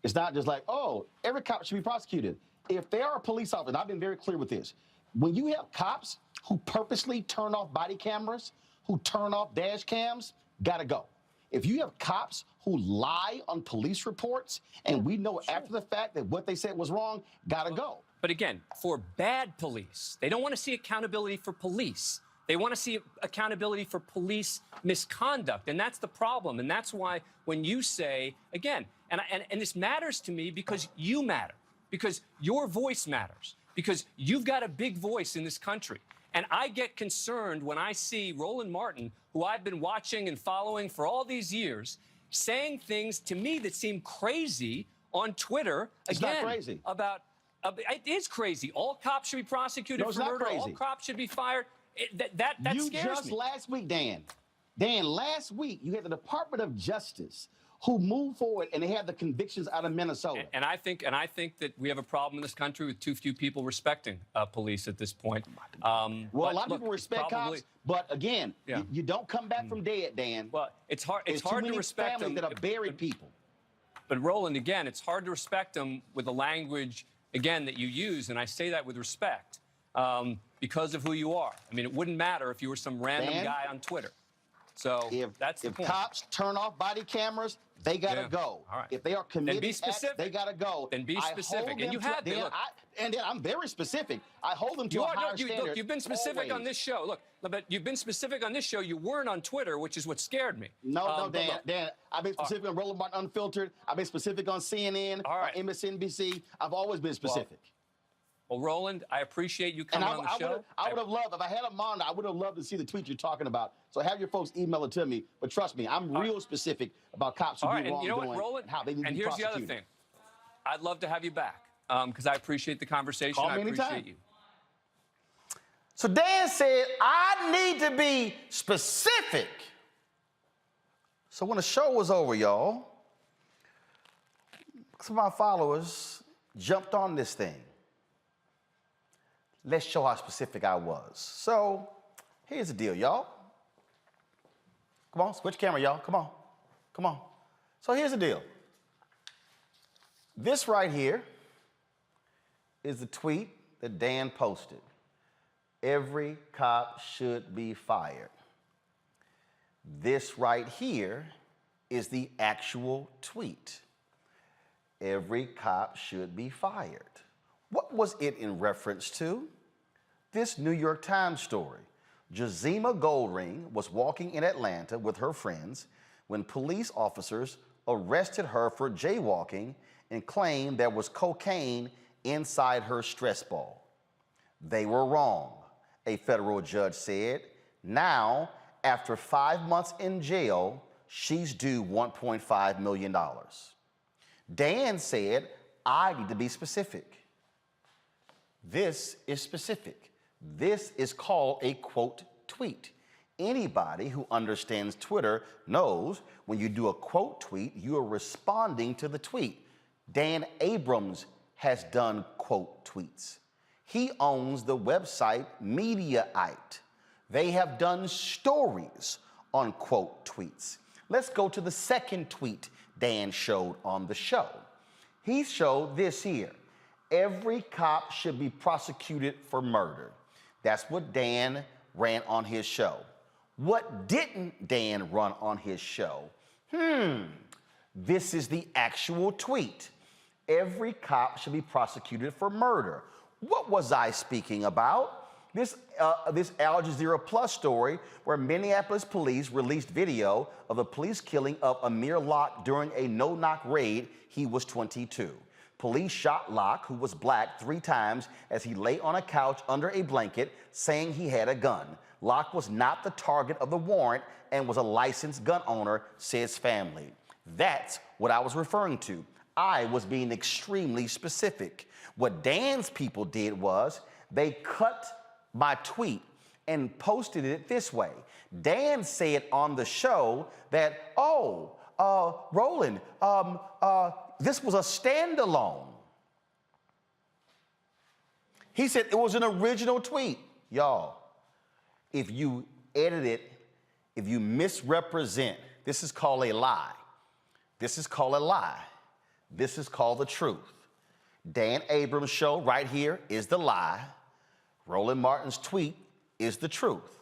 it's not just like, oh, every cop should be prosecuted. If there are police officers, and I've been very clear with this, when you have cops who purposely turn off body cameras, who turn off dash cams, gotta go. If you have cops who lie on police reports, and we know after the fact that what they said was wrong, gotta go. But again, for bad police, they don't want to see accountability for police. They want to see accountability for police misconduct, and that's the problem. And that's why when you say, again, and this matters to me because you matter, because your voice matters, because you've got a big voice in this country. And I get concerned when I see Roland Martin, who I've been watching and following for all these years, saying things to me that seem crazy on Twitter. It's not crazy. About it is crazy. All cops should be prosecuted for murder. All cops should be fired. That scares me. You just last week, Dan, last week you had the Department of Justice who moved forward and they had the convictions out of Minnesota. And I think that we have a problem in this country with too few people respecting police at this point. Well, a lot of people respect cops, but again, you don't come back from dead, Dan. Well, it's hard. It's hard to respect them that are buried people. But Roland, again, it's hard to respect them with the language again that you use, and I say that with respect because of who you are. I mean, it wouldn't matter if you were some random guy on Twitter. So that's the point. If cops turn off body cameras, they gotta go. All right. If they are committing be specific. They gotta go. Then be specific. And you have been. And I'm very specific. I hold them to a higher standard. Look, you've been specific on this show. Look, but you've been specific on this show. You weren't on Twitter, which is what scared me. No, Dan. I've been specific on Roland Martin Unfiltered. I've been specific on CNN, on MSNBC. I've always been specific. Well, Roland, I appreciate you coming on the show. I would have loved, if I had a monitor, I would have loved to see the tweet you're talking about. So have your folks email it to me. But trust me, I'm real specific about cops who do wrongdoing. And you know what, Roland? And how they need to be here's the other thing. I'd love to have you back because I appreciate the conversation. Call me I appreciate anytime. you. So Dan said, I need to be specific. So when the show was over, y'all, some of my followers jumped on this thing. Let's show how specific I was. So here's the deal, y'all. Come on, switch camera, y'all. Come on. Come on. So here's the deal. This right here is the tweet that Dan posted. Every cop should be fired. This right here is the actual tweet. Every cop should be fired. What was it in reference to? This New York Times story. Jazima Goldring was walking in Atlanta with her friends when police officers arrested her for jaywalking and claimed there was cocaine inside her stress ball. They were wrong, a federal judge said. Now, after 5 months in jail, she's due $1.5 million. Dan said, I need to be specific. This is specific. This is called a quote tweet. Anybody who understands Twitter knows when you do a quote tweet, you are responding to the tweet. Dan Abrams has done quote tweets. He owns the website Mediaite. They have done stories on quote tweets. Let's go to the second tweet Dan showed on the show. He showed this here. Every cop should be prosecuted for murder. That's what Dan ran on his show. What didn't Dan run on his show? This is the actual tweet. Every cop should be prosecuted for murder. What was I speaking about? This Al Jazeera Plus story where Minneapolis police released video of the police killing of Amir Locke during a no-knock raid. He was 22. Police shot Locke, who was black, 3 times as he lay on a couch under a blanket, saying he had a gun. Locke was not the target of the warrant and was a licensed gun owner, says family. That's what I was referring to. I was being extremely specific. What Dan's people did was they cut my tweet and posted it this way. Dan said on the show that, Roland, this was a standalone. He said it was an original tweet. Y'all, if you edit it, if you misrepresent, this is called a lie. This is called a lie. This is called the truth. Dan Abrams' show right here is the lie. Roland Martin's tweet is the truth.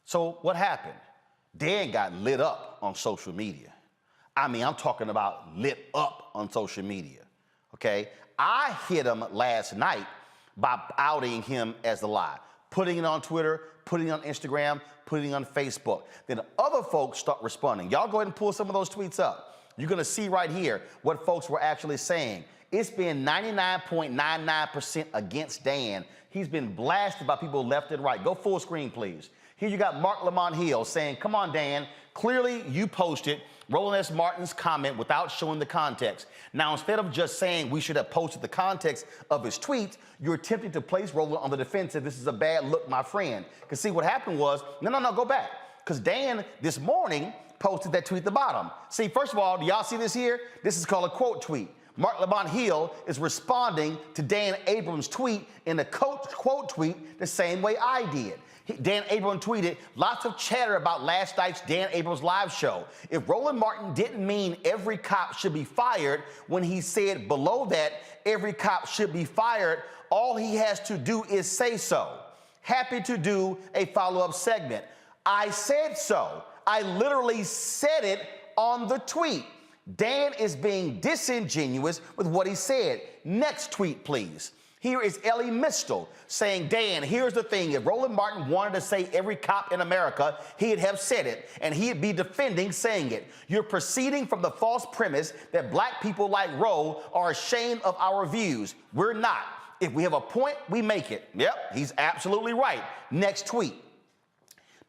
So what happened? Dan got lit up on social media. I mean, I'm talking about lit up on social media, okay? I hit him last night by outing him as the lie, putting it on Twitter, putting it on Instagram, putting it on Facebook. Then other folks start responding. Y'all go ahead and pull some of those tweets up. You're gonna see right here what folks were actually saying. It's been 99.99% against Dan. He's been blasted by people left and right. Go full screen, please. Here you got Mark Lamont Hill saying, come on, Dan, clearly you posted Roland S. Martin's comment without showing the context. Now, instead of just saying we should have posted the context of his tweet, you're attempting to place Roland on the defensive. This is a bad look, my friend. Because see, what happened was, no, go back. Because Dan, this morning, posted that tweet at the bottom. See, first of all, do y'all see this here? This is called a quote tweet. Mark Lamont Hill is responding to Dan Abrams' tweet in a quote tweet the same way I did. Dan Abrams tweeted, lots of chatter about last night's Dan Abrams live show. If Roland Martin didn't mean every cop should be fired when he said below that every cop should be fired, all he has to do is say so. Happy to do a follow-up segment. I said so. I literally said it on the tweet. Dan is being disingenuous with what he said. Next tweet, please. Here is Ellie Mistel saying, Dan, here's the thing. If Roland Martin wanted to say every cop in America, he'd have said it, and he'd be defending saying it. You're proceeding from the false premise that black people like Roe are ashamed of our views. We're not. If we have a point, we make it. Yep, he's absolutely right. Next tweet.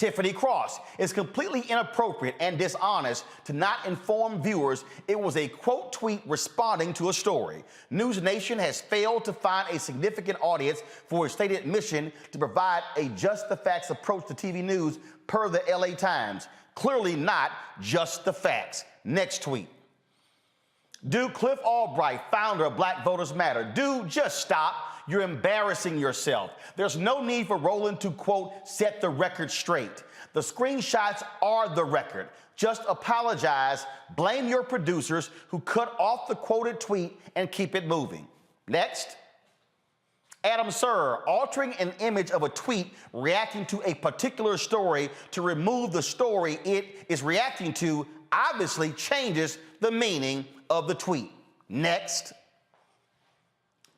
Tiffany Cross, it's completely inappropriate and dishonest to not inform viewers it was a quote tweet responding to a story. News Nation has failed to find a significant audience for its stated mission to provide a just the facts approach to TV news per the LA Times. Clearly not just the facts. Next tweet. Dude, Cliff Albright, founder of Black Voters Matter. Dude, just stop. You're embarrassing yourself. There's no need for Roland to, quote, set the record straight. The screenshots are the record. Just apologize, blame your producers who cut off the quoted tweet and keep it moving. Next. Adam Sir, altering an image of a tweet reacting to a particular story to remove the story it is reacting to obviously changes the meaning of the tweet. Next.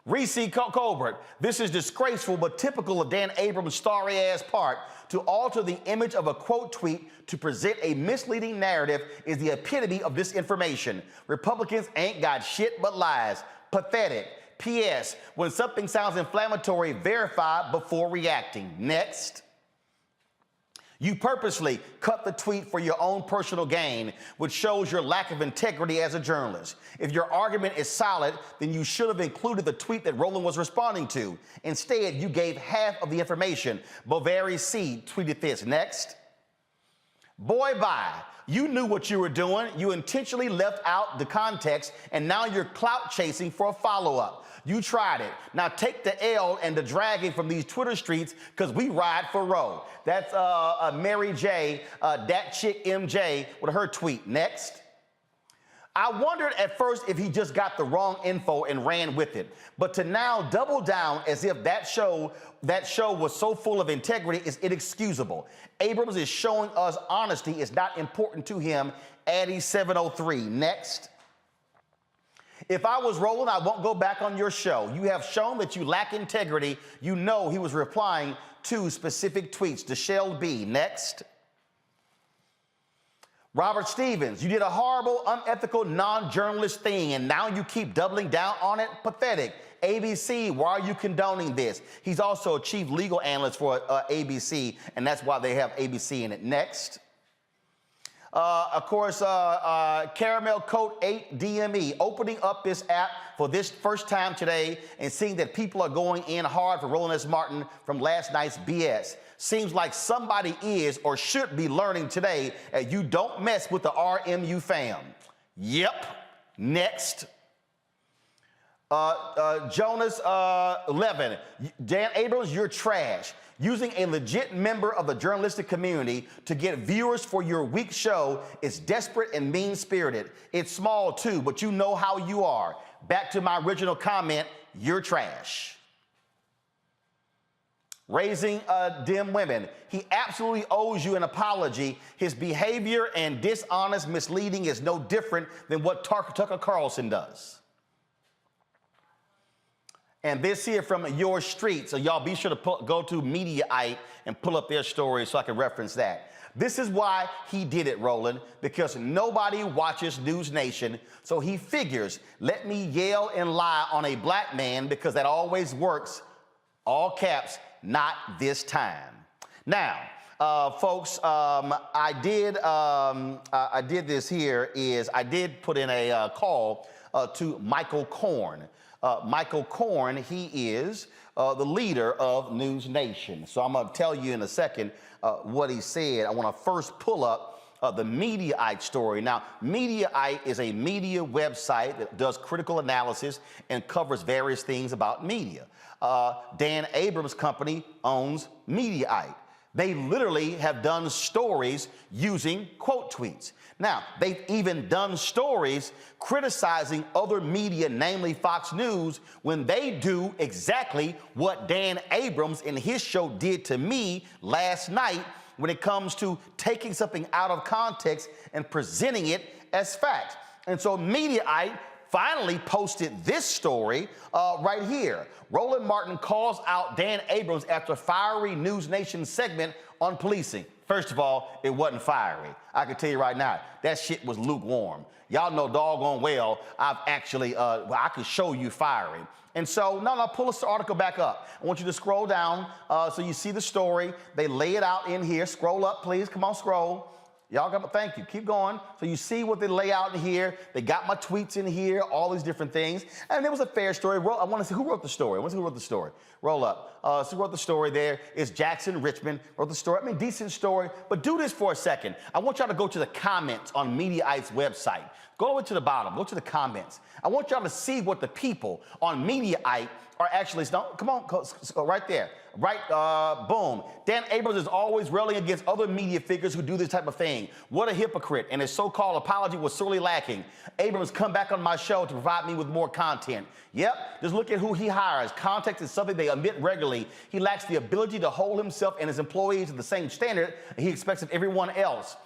Reese Colbert, this is disgraceful but typical of Dan Abrams' starry-ass part. To alter the image of a quote tweet to present a misleading narrative is the epitome of disinformation. Republicans ain't got shit but lies. Pathetic. P.S. When something sounds inflammatory, verify before reacting. Next. You purposely cut the tweet for your own personal gain, which shows your lack of integrity as a journalist. If your argument is solid, then you should have included the tweet that Roland was responding to. Instead, you gave half of the information. Bovary C tweeted this. Next. Boy, bye. You knew what you were doing. You intentionally left out the context, and now you're clout chasing for a follow-up. You tried it. Now take the L and the dragging from these Twitter streets because we ride for Roe. That's Mary J, that chick MJ with her tweet. Next. I wondered at first if he just got the wrong info and ran with it. But to now double down as if that show was so full of integrity is inexcusable. Abrams is showing us honesty is not important to him. Addy 703. Next. If I was Roland, I won't go back on your show. You have shown that you lack integrity. You know he was replying to specific tweets. Deshelle B. Next. Robert Stevens, you did a horrible, unethical, non-journalist thing, and now you keep doubling down on it? Pathetic. ABC, why are you condoning this? He's also a chief legal analyst for ABC, and that's why they have ABC in it. Next. Of course, Caramel Coat 8 DME, opening up this app for this first time today and seeing that people are going in hard for Roland S. Martin from last night's BS. Seems like somebody is or should be learning today that you don't mess with the RMU fam. Yep. Next. Jonas 11. Dan Abrams, you're trash. Using a legit member of the journalistic community to get viewers for your weak show is desperate and mean-spirited. It's small too, but you know how you are. Back to my original comment, you're trash. Raising dim women. He absolutely owes you an apology. His behavior and dishonest misleading is no different than what Tucker Carlson does. And this here from Your Street. So y'all be sure to go to Mediaite and pull up their story so I can reference that. This is why he did it, Roland, because nobody watches News Nation. So he figures, let me yell and lie on a black man because that always works. All caps, not this time. Now, folks, I did this here is I did put in a call to Michael Korn. Michael Korn, he is the leader of News Nation. So I'm going to tell you in a second what he said. I want to first pull up the Mediaite story. Now, Mediaite is a media website that does critical analysis and covers various things about media. Dan Abrams' company owns Mediaite. They literally have done stories using quote tweets. Now, they've even done stories criticizing other media, namely Fox News, when they do exactly what Dan Abrams in his show did to me last night when it comes to taking something out of context and presenting it as fact. And so Mediaite finally posted this story right here. Roland Martin calls out Dan Abrams after fiery News Nation segment on policing. First of all, it wasn't fiery. I can tell you right now, that shit was lukewarm. Y'all know doggone well I've actually, I can show you fiery. And so, no, pull this article back up. I want you to scroll down so you see the story. They lay it out in here. Scroll up, please. Come on, scroll. Y'all got, thank you. Keep going. So you see what they lay out in here. They got my tweets in here, all these different things. And it was a fair story. I want to see who wrote the story. I want to see who wrote the story. Roll up. So who wrote the story there is Jackson Richmond wrote the story. I mean, decent story. But do this for a second. I want y'all to go to the comments on Mediaite's website. Go over to the bottom. Go to the comments. I want y'all to see what the people on Mediaite are actually, come on, go right there. Right, boom. Dan Abrams is always railing against other media figures who do this type of thing. What a hypocrite, and his so-called apology was sorely lacking. Abrams come back on my show to provide me with more content. Yep, just look at who he hires. Context is something they omit regularly. He lacks the ability to hold himself and his employees to the same standard he expects of everyone else.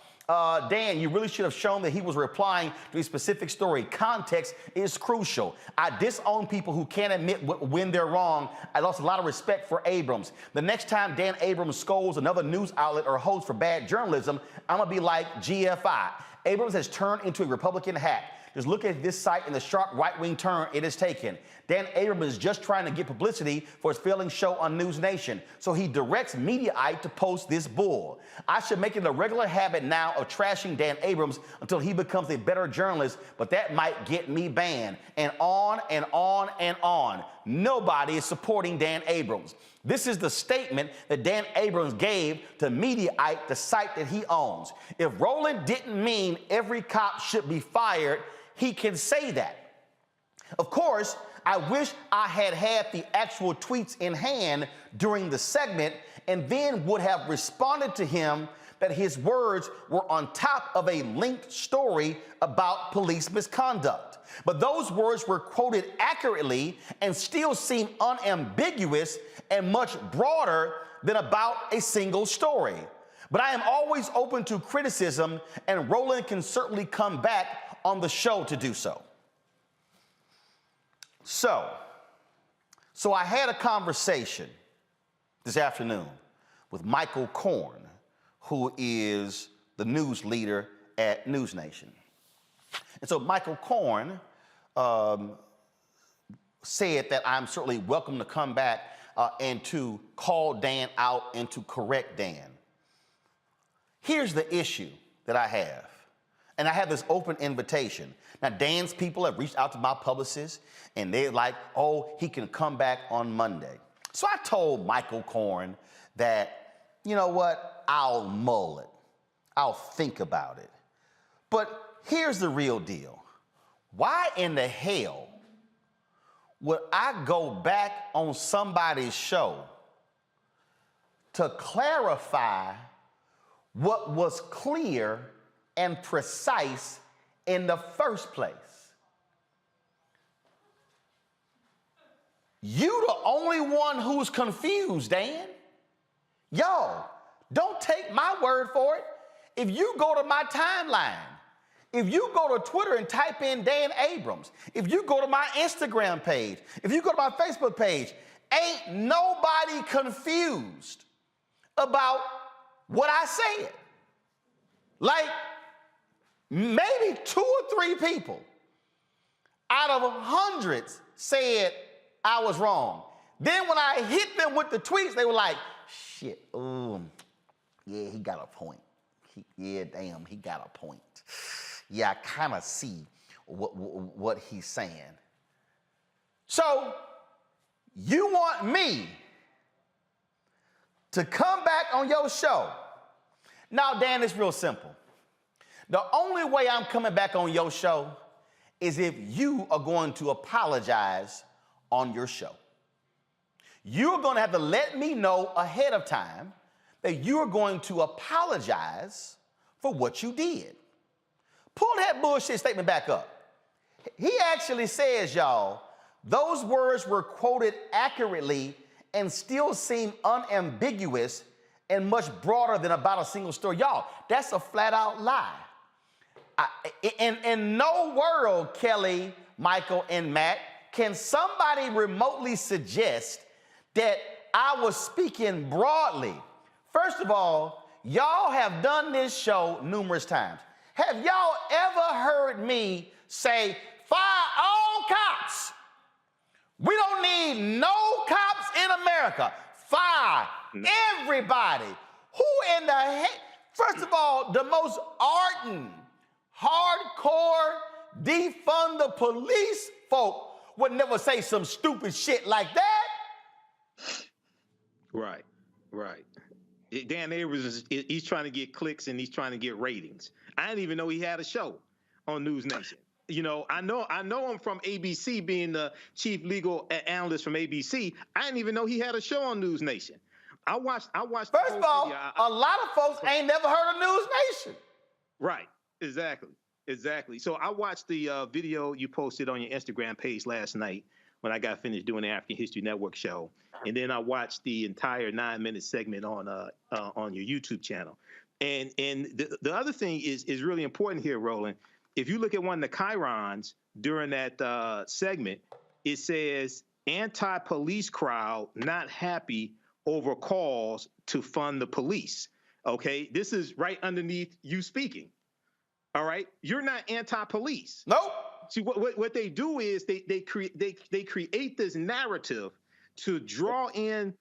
Dan, you really should have shown that he was replying to a specific story. Context is crucial. I disown people who can't admit when they're wrong. I lost a lot of respect for Abrams. The next time Dan Abrams scolds another news outlet or host for bad journalism, I'm going to be like GFI. Abrams has turned into a Republican hack. Just look at this site and the sharp right-wing turn it has taken. Dan Abrams is just trying to get publicity for his failing show on News Nation, so he directs Mediaite to post this bull. I should make it a regular habit now of trashing Dan Abrams until he becomes a better journalist, but that might get me banned. And on and on and on. Nobody is supporting Dan Abrams. This is the statement that Dan Abrams gave to Mediaite, the site that he owns. If Roland didn't mean every cop should be fired, he can say that. Of course, I wish I had had the actual tweets in hand during the segment and then would have responded to him that his words were on top of a linked story about police misconduct. But those words were quoted accurately and still seem unambiguous and much broader than about a single story. But I am always open to criticism, and Roland can certainly come back on the show to do so. So I had a conversation this afternoon with Michael Korn, who is the news leader at News Nation. And so Michael Korn said that I'm certainly welcome to come back and to call Dan out and to correct Dan. Here's the issue that I have. And I have this open invitation. Now, Dan's people have reached out to my publicist, and they're like, oh, he can come back on Monday. So I told Michael Korn that, you know what, I'll mull it. I'll think about it. But here's the real deal. Why in the hell would I go back on somebody's show to clarify what was clear and precise in the first place? You the only one who's confused, Dan. Y'all, don't take my word for it. If you go to my timeline, if you go to Twitter and type in Dan Abrams, if you go to my Instagram page, if you go to my Facebook page, ain't nobody confused about what I said. Like, maybe 2 or 3 people out of hundreds said I was wrong. Then when I hit them with the tweets, they were like, shit, yeah, he got a point. Yeah, damn, he got a point. Yeah, I kind of see what he's saying. So you want me to come back on your show? Now, Dan, it's real simple. The only way I'm coming back on your show is if you are going to apologize on your show. You're going to have to let me know ahead of time that you're going to apologize for what you did. Pull that bullshit statement back up. He actually says, y'all, those words were quoted accurately and still seem unambiguous and much broader than about a single story. Y'all, that's a flat out lie. In no world, Kelly, Michael, and Matt, can somebody remotely suggest that I was speaking broadly. First of all, y'all have done this show numerous times. Have y'all ever heard me say, fire all cops? We don't need no cops in America. Fire everybody. Who in the heck? First of all, the most ardent, hardcore, defund the police folk would never say some stupid shit like that. Right. Dan Abrams, he's trying to get clicks and he's trying to get ratings. I didn't even know he had a show on News Nation. You know, I know him from ABC, being the chief legal analyst from ABC. I didn't even know he had a show on News Nation. I watched. First of all, a lot of folks ain't never heard of News Nation. Right. Exactly. So I watched the video you posted on your Instagram page last night when I got finished doing the African History Network show, and then I watched the entire 9-minute segment on your YouTube channel. And the other thing is really important here, Roland. If you look at one of the chyrons during that segment, it says anti-police crowd not happy over calls to fund the police. Okay, this is right underneath you speaking. All right, you're not anti-police. Nope. See, what they do is they create this narrative to draw in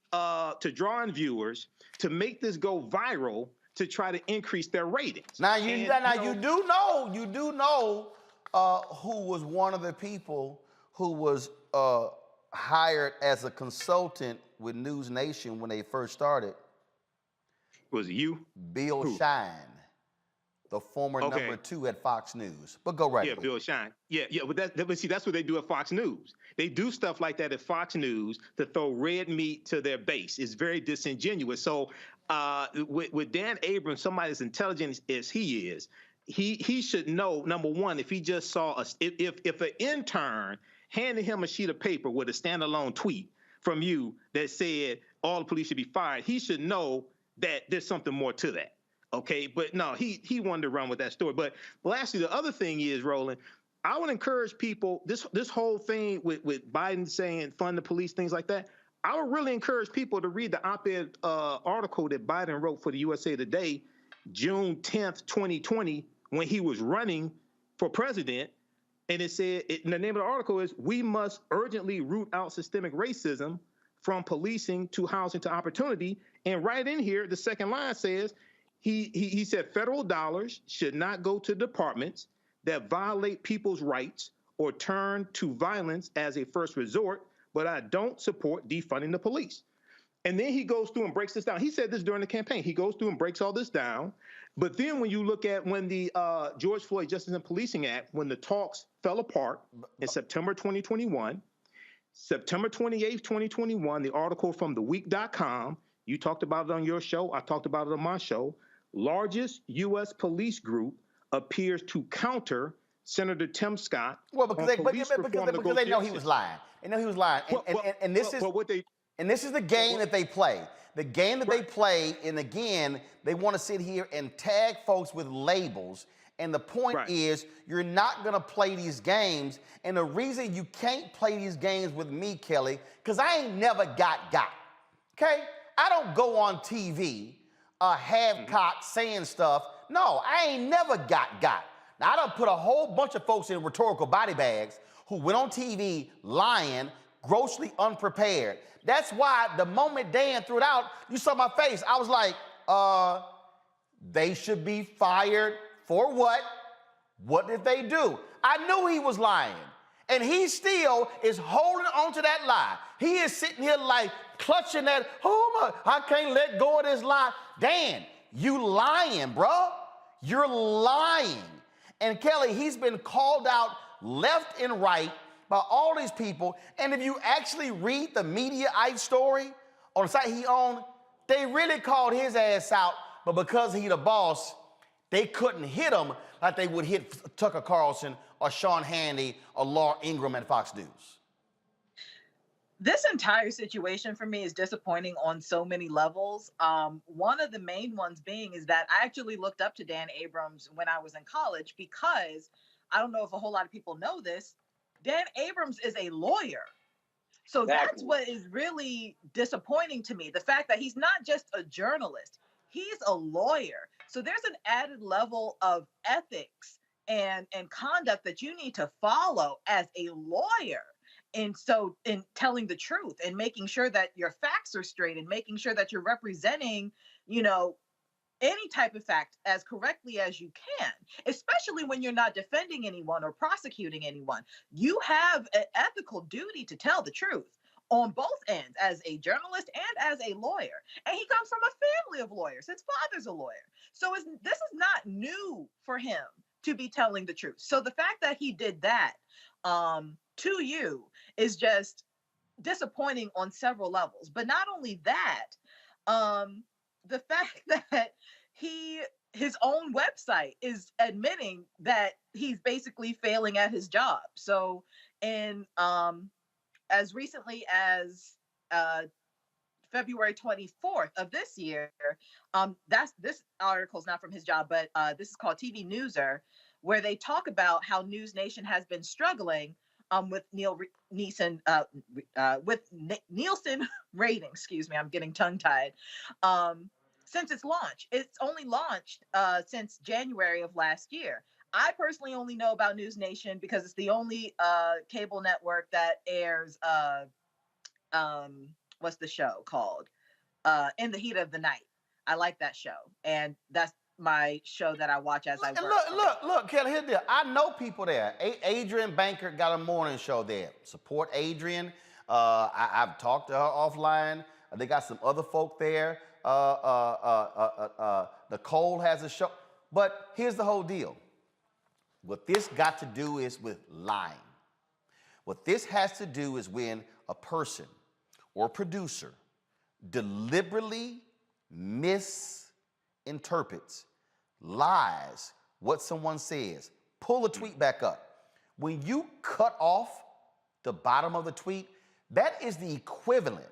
viewers, to make this go viral, to try to increase their ratings. Now you do know who was one of the people who was hired as a consultant with News Nation when they first started. Was it you? Bill Shine, the former number 2 at Fox News. But go right. Yeah, Bill Shine. Yeah. But see, that's what they do at Fox News. They do stuff like that at Fox News to throw red meat to their base. It's very disingenuous. So with Dan Abrams, somebody as intelligent as he is, he should know, number one, if he just saw if an intern handed him a sheet of paper with a standalone tweet from you that said all the police should be fired, he should know that there's something more to that. Okay, but no, he wanted to run with that story. But lastly, the other thing is, Roland, I would encourage people, this whole thing with Biden saying fund the police, things like that, I would really encourage people to read the op-ed article that Biden wrote for the USA Today, June 10th, 2020, when he was running for president. And it said, the name of the article is, "We must urgently root out systemic racism from policing to housing to opportunity." And right in here, the second line says, he said federal dollars should not go to departments that violate people's rights or turn to violence as a first resort, but I don't support defunding the police. And then he goes through and breaks this down. He said this during the campaign. He goes through and breaks all this down. But then when you look at when the George Floyd Justice and Policing Act, when the talks fell apart in September 2021, September 28th, 2021, the article from theweek.com, you talked about it on your show, I talked about it on my show, largest U.S. police group appears to counter Senator Tim Scott. Well, because they know he was lying. They know he was lying. And this is the game that they play. The game that they play, and again, they want to sit here and tag folks with labels. And the point is, you're not going to play these games. And the reason you can't play these games with me, Kelly, because I ain't never got. Okay? I don't go on TV half-cocked saying stuff. No, I ain't never got. Now, I done put a whole bunch of folks in rhetorical body bags who went on TV lying, grossly unprepared. That's why the moment Dan threw it out, you saw my face. I was like, they should be fired for what? What did they do? I knew he was lying. And he still is holding on to that lie. He is sitting here like clutching that, oh my, I can't let go of this lie. Dan, you lying, bro. You're lying. And Kelly, he's been called out left and right by all these people. And if you actually read the Mediaite story on the site he owned, they really called his ass out, but because he the boss, they couldn't hit him like they would hit Tucker Carlson or Sean Hannity or Laura Ingraham at Fox News. This entire situation for me is disappointing on so many levels. One of the main ones being is that I actually looked up to Dan Abrams when I was in college because I don't know if a whole lot of people know this, Dan Abrams is a lawyer. So that's what is really disappointing to me. The fact that he's not just a journalist, he's a lawyer. So there's an added level of ethics and conduct that you need to follow as a lawyer. And so in telling the truth and making sure that your facts are straight and making sure that you're representing, any type of fact as correctly as you can, especially when you're not defending anyone or prosecuting anyone. You have an ethical duty to tell the truth on both ends as a journalist and as a lawyer. And he comes from a family of lawyers. His father's a lawyer. So this is not new for him to be telling the truth. So the fact that he did that to you is just disappointing on several levels. But not only that, the fact that his own website is admitting that he's basically failing at his job. So as recently as February 24th of this year, this article is not from his job, but this is called TV Newser, where they talk about how News Nation has been struggling with Nielsen rating. Excuse me, I'm getting tongue-tied. Since its launch. It's only launched since January of last year. I personally only know about News Nation because it's the only cable network that airs what's the show called? In the Heat of the Night. I like that show, and that's my show that I watch as I work. Look, Kelly, here's the deal. I know people there. Adrian Banker got a morning show there. Support Adrian. I've talked to her offline. They got some other folk there. Nicole has a show. But here's the whole deal. What this got to do is with lying. What this has to do is when a person or producer deliberately misinterprets, lies, what someone says. Pull the tweet back up. When you cut off the bottom of the tweet, that is the equivalent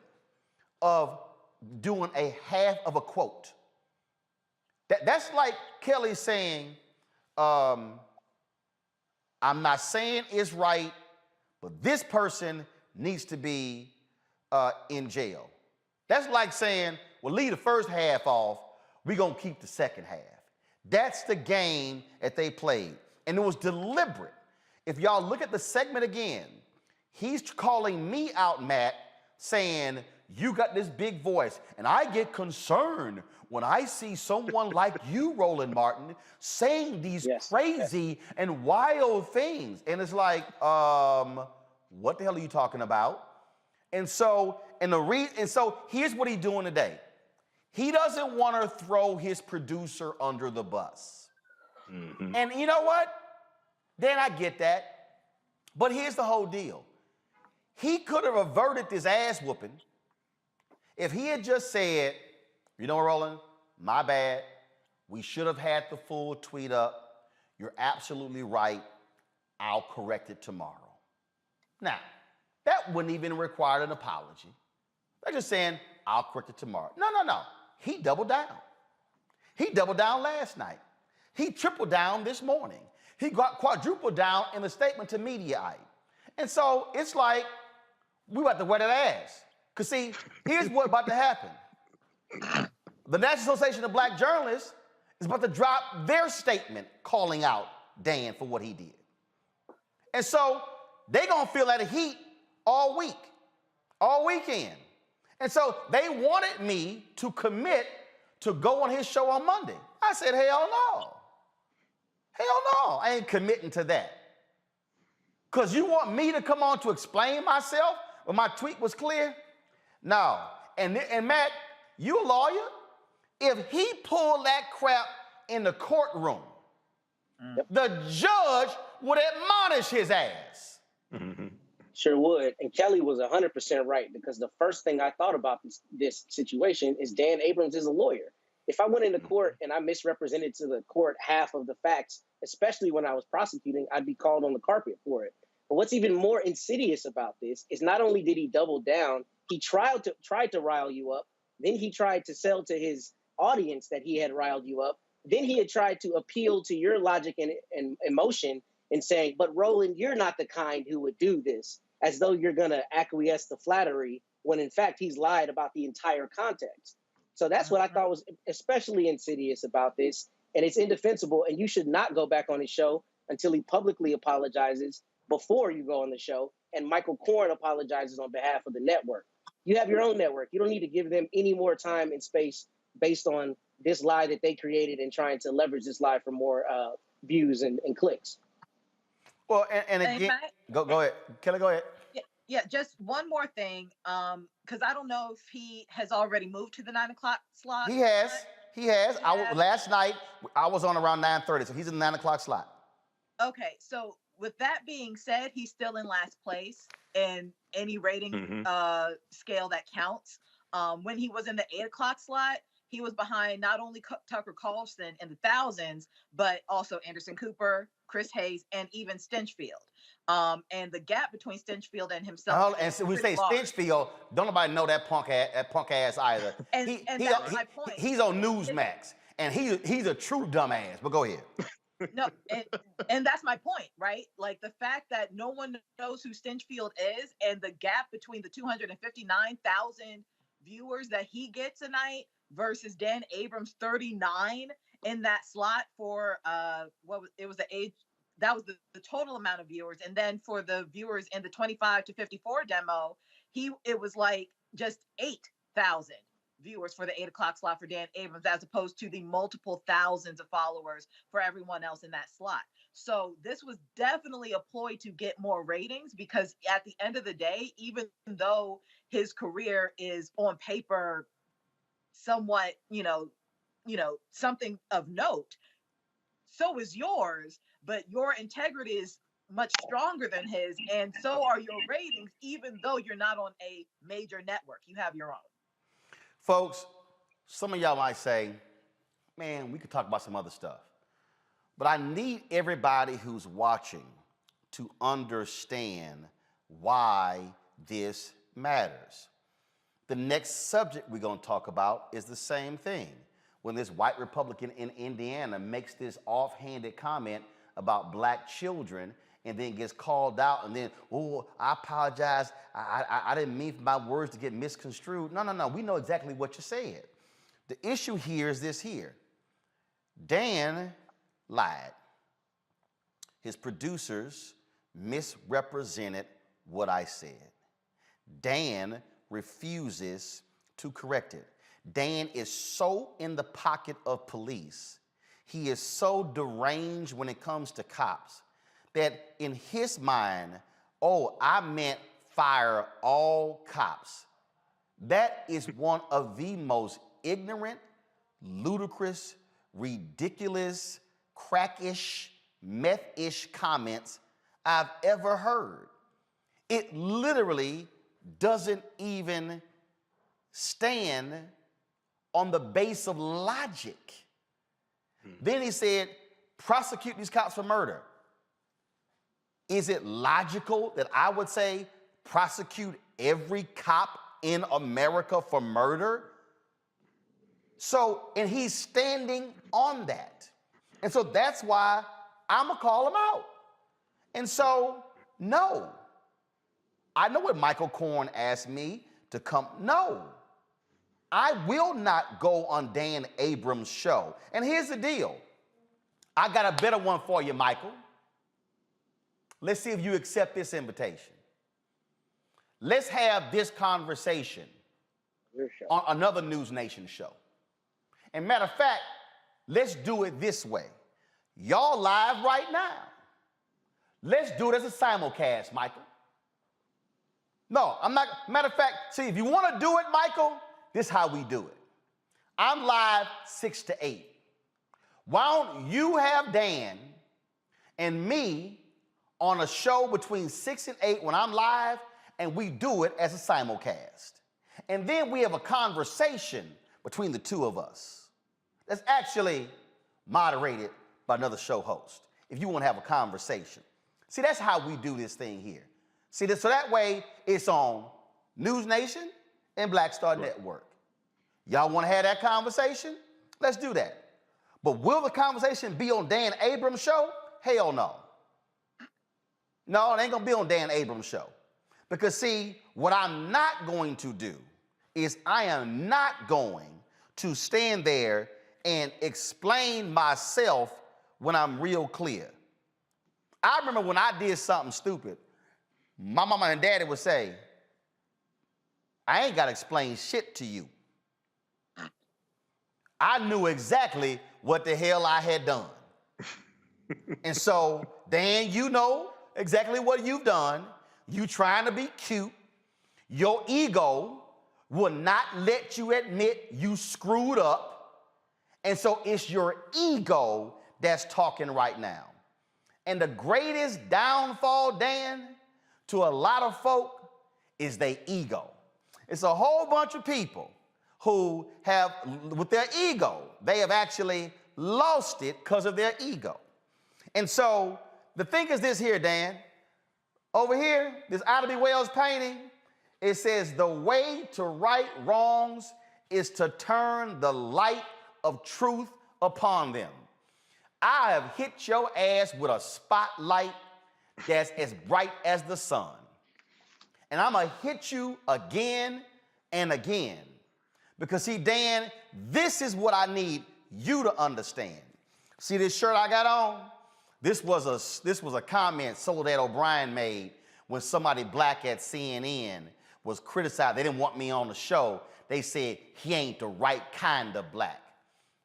of doing a half of a quote. That's like Kelly saying, I'm not saying it's right, but this person needs to be in jail. That's like saying, well, leave the first half off, we're going to keep the second half. That's the game that they played. And it was deliberate. If y'all look at the segment again, he's calling me out, Matt, saying, you got this big voice, and I get concerned when I see someone like you, Roland Martin, saying these crazy and wild things. And it's like, what the hell are you talking about? And so here's what he's doing today. He doesn't want to throw his producer under the bus. Mm-hmm. And you know what? Then I get that. But here's the whole deal. He could have averted this ass whooping if he had just said, you know, Roland, my bad. We should have had the full tweet up. You're absolutely right. I'll correct it tomorrow. Now, that wouldn't even require an apology. They're just saying, I'll correct it tomorrow. No. He doubled down. He doubled down last night. He tripled down this morning. He got quadrupled down in the statement to Mediaite. And so it's like, we about to wet that ass. Because see, here's what's about to happen. The National Association of Black Journalists is about to drop their statement calling out Dan for what he did. And so they're going to feel that heat all week, all weekend. And so they wanted me to commit to go on his show on Monday. I said, hell no. Hell no, I ain't committing to that. Because you want me to come on to explain myself when my tweet was clear? No. And Matt, you a lawyer? If he pulled that crap in the courtroom, the judge would admonish his ass. Mm-hmm. Sure would. And Kelly was 100% right, because the first thing I thought about this situation is Dan Abrams is a lawyer. If I went into court and I misrepresented to the court half of the facts, especially when I was prosecuting, I'd be called on the carpet for it. But what's even more insidious about this is not only did he double down, he tried to rile you up. Then he tried to sell to his audience that he had riled you up. Then he had tried to appeal to your logic and emotion and saying, but Roland, you're not the kind who would do this, as though you're going to acquiesce to flattery when in fact he's lied about the entire context. So that's what I thought was especially insidious about this. And it's indefensible. And you should not go back on his show until he publicly apologizes before you go on the show. And Michael Korn apologizes on behalf of the network. You have your own network. You don't need to give them any more time and space based on this lie that they created and trying to leverage this lie for more views and clicks. Well, and again, go ahead. Kelly, go ahead. Yeah, just one more thing, because I don't know if he has already moved to the 9 o'clock slot. He has. Last night, I was on around 9:30, so he's in the 9 o'clock slot. Okay, so with that being said, he's still in last place in any rating scale that counts. When he was in the 8 o'clock slot, he was behind not only Tucker Carlson in the thousands, but also Anderson Cooper, Chris Hayes, and even Stinchfield. And the gap between Stinchfield and himself. And so we say Stinchfield, don't nobody know that punk ass either. And that's my point. He's on Newsmax, and he's a true dumbass. But go ahead. No, and that's my point, right? Like the fact that no one knows who Stinchfield is, and the gap between the 259,000 viewers that he gets tonight versus Dan Abrams 39 in that slot for it was the age. That was the total amount of viewers. And then for the viewers in the 25 to 54 demo, it was like just 8,000 viewers for the 8 o'clock slot for Dan Abrams, as opposed to the multiple thousands of followers for everyone else in that slot. So this was definitely a ploy to get more ratings, because at the end of the day, even though his career is on paper somewhat, something of note, so is yours. But your integrity is much stronger than his, and so are your ratings, even though you're not on a major network. You have your own. Folks, some of y'all might say, man, we could talk about some other stuff. But I need everybody who's watching to understand why this matters. The next subject we're going to talk about is the same thing. When this white Republican in Indiana makes this offhanded comment about black children and then gets called out and then, oh, I apologize. I didn't mean for my words to get misconstrued. No. We know exactly what you said. The issue here is this here. Dan lied. His producers misrepresented what I said. Dan refuses to correct it. Dan is so in the pocket of police, he is so deranged when it comes to cops, that in his mind, oh, I meant fire all cops. That is one of the most ignorant, ludicrous, ridiculous, crackish, meth-ish comments I've ever heard. It literally doesn't even stand on the base of logic. Then he said, prosecute these cops for murder. Is it logical that I would say prosecute every cop in America for murder? So, and he's standing on that. And so that's why I'm going to call him out. And so, no. I know what Michael Korn asked me to come. No. I will not go on Dan Abrams' show. And here's the deal. I got a better one for you, Michael. Let's see if you accept this invitation. Let's have this conversation on another News Nation show. And matter of fact, let's do it this way. Y'all live right now. Let's do it as a simulcast, Michael. No, I'm not. Matter of fact, see, if you want to do it, Michael, this is how we do it. I'm live 6 to 8. Why don't you have Dan and me on a show between 6 and 8 when I'm live, and we do it as a simulcast. And then we have a conversation between the two of us that's actually moderated by another show host, if you want to have a conversation. See, that's how we do this thing here. See, so that way it's on News Nation and Black Star Network. Y'all want to have that conversation? Let's do that. But will the conversation be on Dan Abrams' show? Hell no. No, it ain't going to be on Dan Abrams' show. Because, see, what I'm not going to do is I am not going to stand there and explain myself when I'm real clear. I remember when I did something stupid, my mama and daddy would say, I ain't got to explain shit to you. I knew exactly what the hell I had done. And so, Dan, you know exactly what you've done. You trying to be cute. Your ego will not let you admit you screwed up. And so it's your ego that's talking right now. And the greatest downfall, Dan, to a lot of folk is their ego. It's a whole bunch of people who have, with their ego, they have actually lost it because of their ego. And so the thing is this here, Dan. Over here, this Ida B. Wells painting, it says, the way to right wrongs is to turn the light of truth upon them. I have hit your ass with a spotlight that's as bright as the sun. And I'm going to hit you again and again. Because see, Dan, this is what I need you to understand. See this shirt I got on? This was a comment Soledad O'Brien made when somebody black at CNN was criticized. They didn't want me on the show. They said, he ain't the right kind of black.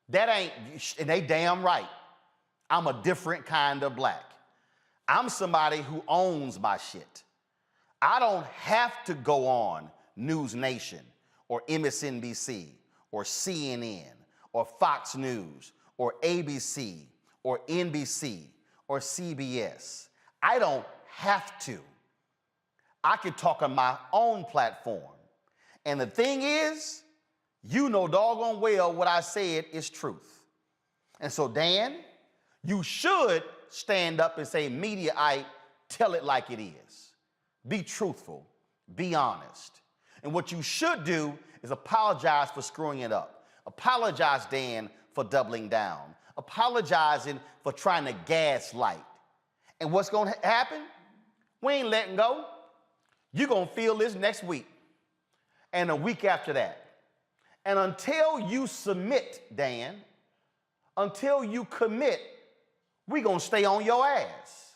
That ain't, and they damn right. I'm a different kind of black. I'm somebody who owns my shit. I don't have to go on News Nation or MSNBC or CNN or Fox News or ABC or NBC or CBS. I don't have to. I can talk on my own platform. And the thing is, you know doggone well what I said is truth. And so, Dan, you should stand up and say, Mediaite, tell it like it is. Be truthful. Be honest. And what you should do is apologize for screwing it up. Apologize, Dan, for doubling down. Apologizing for trying to gaslight. And what's going to happen? We ain't letting go. You're going to feel this next week and a week after that. And until you submit, Dan, until you commit, we're going to stay on your ass.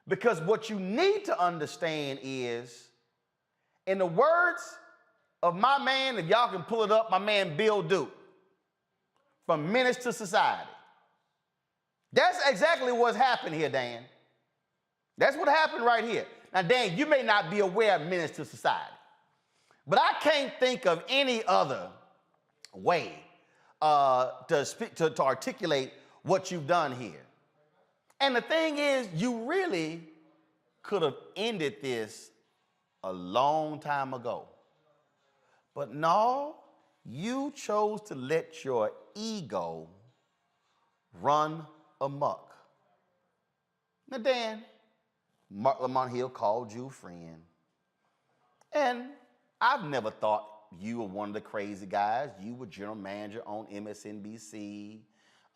Because what you need to understand is, in the words of my man, if y'all can pull it up, my man Bill Duke, from Menace to Society. That's exactly what's happened here, Dan. That's what happened right here. Now, Dan, you may not be aware of Menace to Society, but I can't think of any other way to articulate what you've done here. And the thing is, you really could have ended this a long time ago. But no, you chose to let your ego run amok. Now, Dan, Mark Lamont Hill called you a friend. And I've never thought you were one of the crazy guys. You were general manager on MSNBC,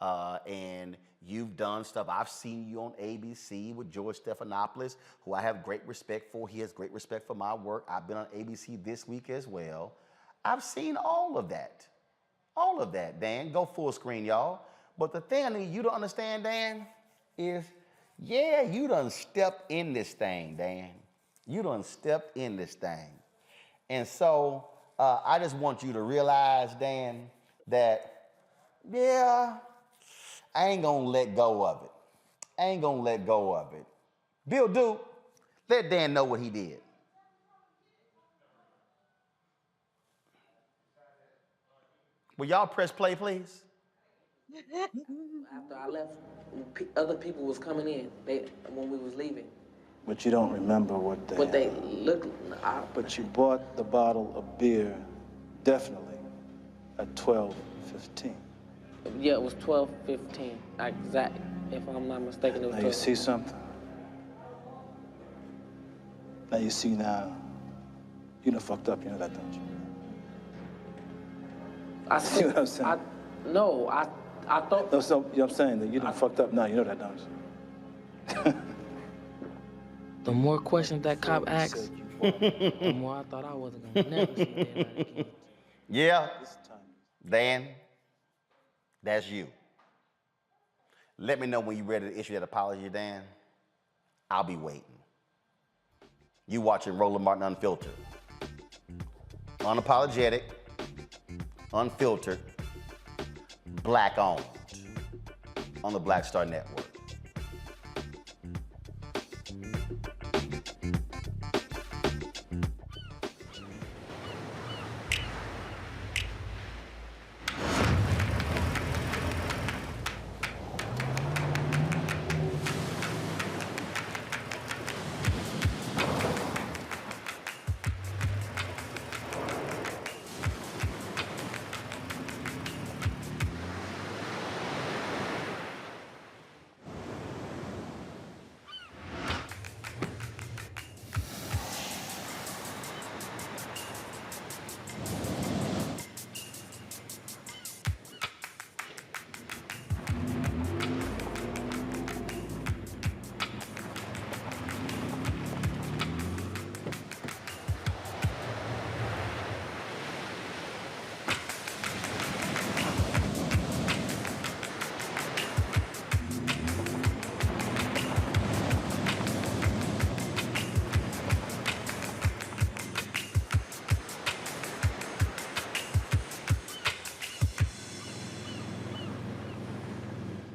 and you've done stuff. I've seen you on ABC with George Stephanopoulos, who I have great respect for. He has great respect for my work. I've been on ABC this week as well. I've seen all of that. All of that, Dan. Go full screen, y'all. But the thing I need you to understand, Dan, is, yeah, you done stepped in this thing, Dan. You done stepped in this thing. And so I just want you to realize, Dan, that, yeah, I ain't gonna let go of it. I ain't gonna let go of it. Bill Duke, let Dan know what he did. Will y'all press play, please? After I left, other people was coming in. When we was leaving. But you don't remember what they looked. But you bought the bottle of beer, definitely, at 12:15. Yeah, it was 12:15. Exactly. If I'm not mistaken, it was. Now you see something. Now you see now. You done fucked up. You know that, don't you? I see what I'm saying? I thought. No, so, you know what I'm saying? That you done fucked up now. You know that, don't you? The more questions that cop asked, the more I thought I wasn't gonna never see that again. Yeah. Dan, that's you. Let me know when you're ready to issue that apology, Dan. I'll be waiting. You watching Roland Martin Unfiltered. Unapologetic, unfiltered, black owned on the Black Star Network.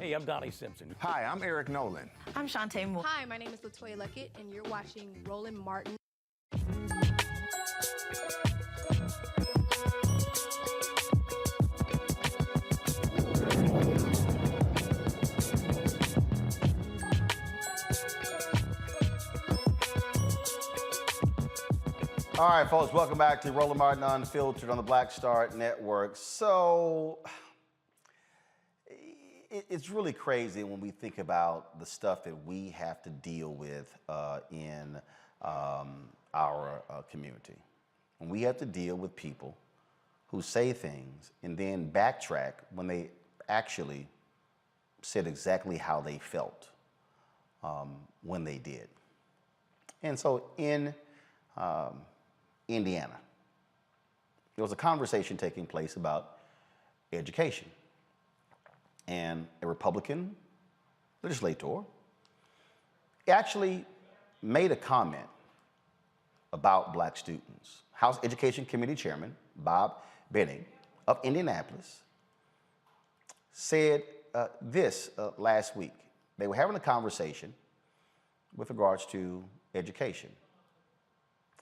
Hey, I'm Donnie Simpson. Hi, I'm Eric Nolan. I'm Shantae Moore. Hi, my name is Latoya Luckett, and you're watching Roland Martin. All right, folks, welcome back to Roland Martin Unfiltered on the Black Star Network. So, it's really crazy when we think about the stuff that we have to deal with in our community. And we have to deal with people who say things and then backtrack when they actually said exactly how they felt when they did. And so in Indiana, there was a conversation taking place about education. And a Republican legislator actually made a comment about black students. House Education Committee Chairman Bob Benning of Indianapolis said this last week. They were having a conversation with regards to education.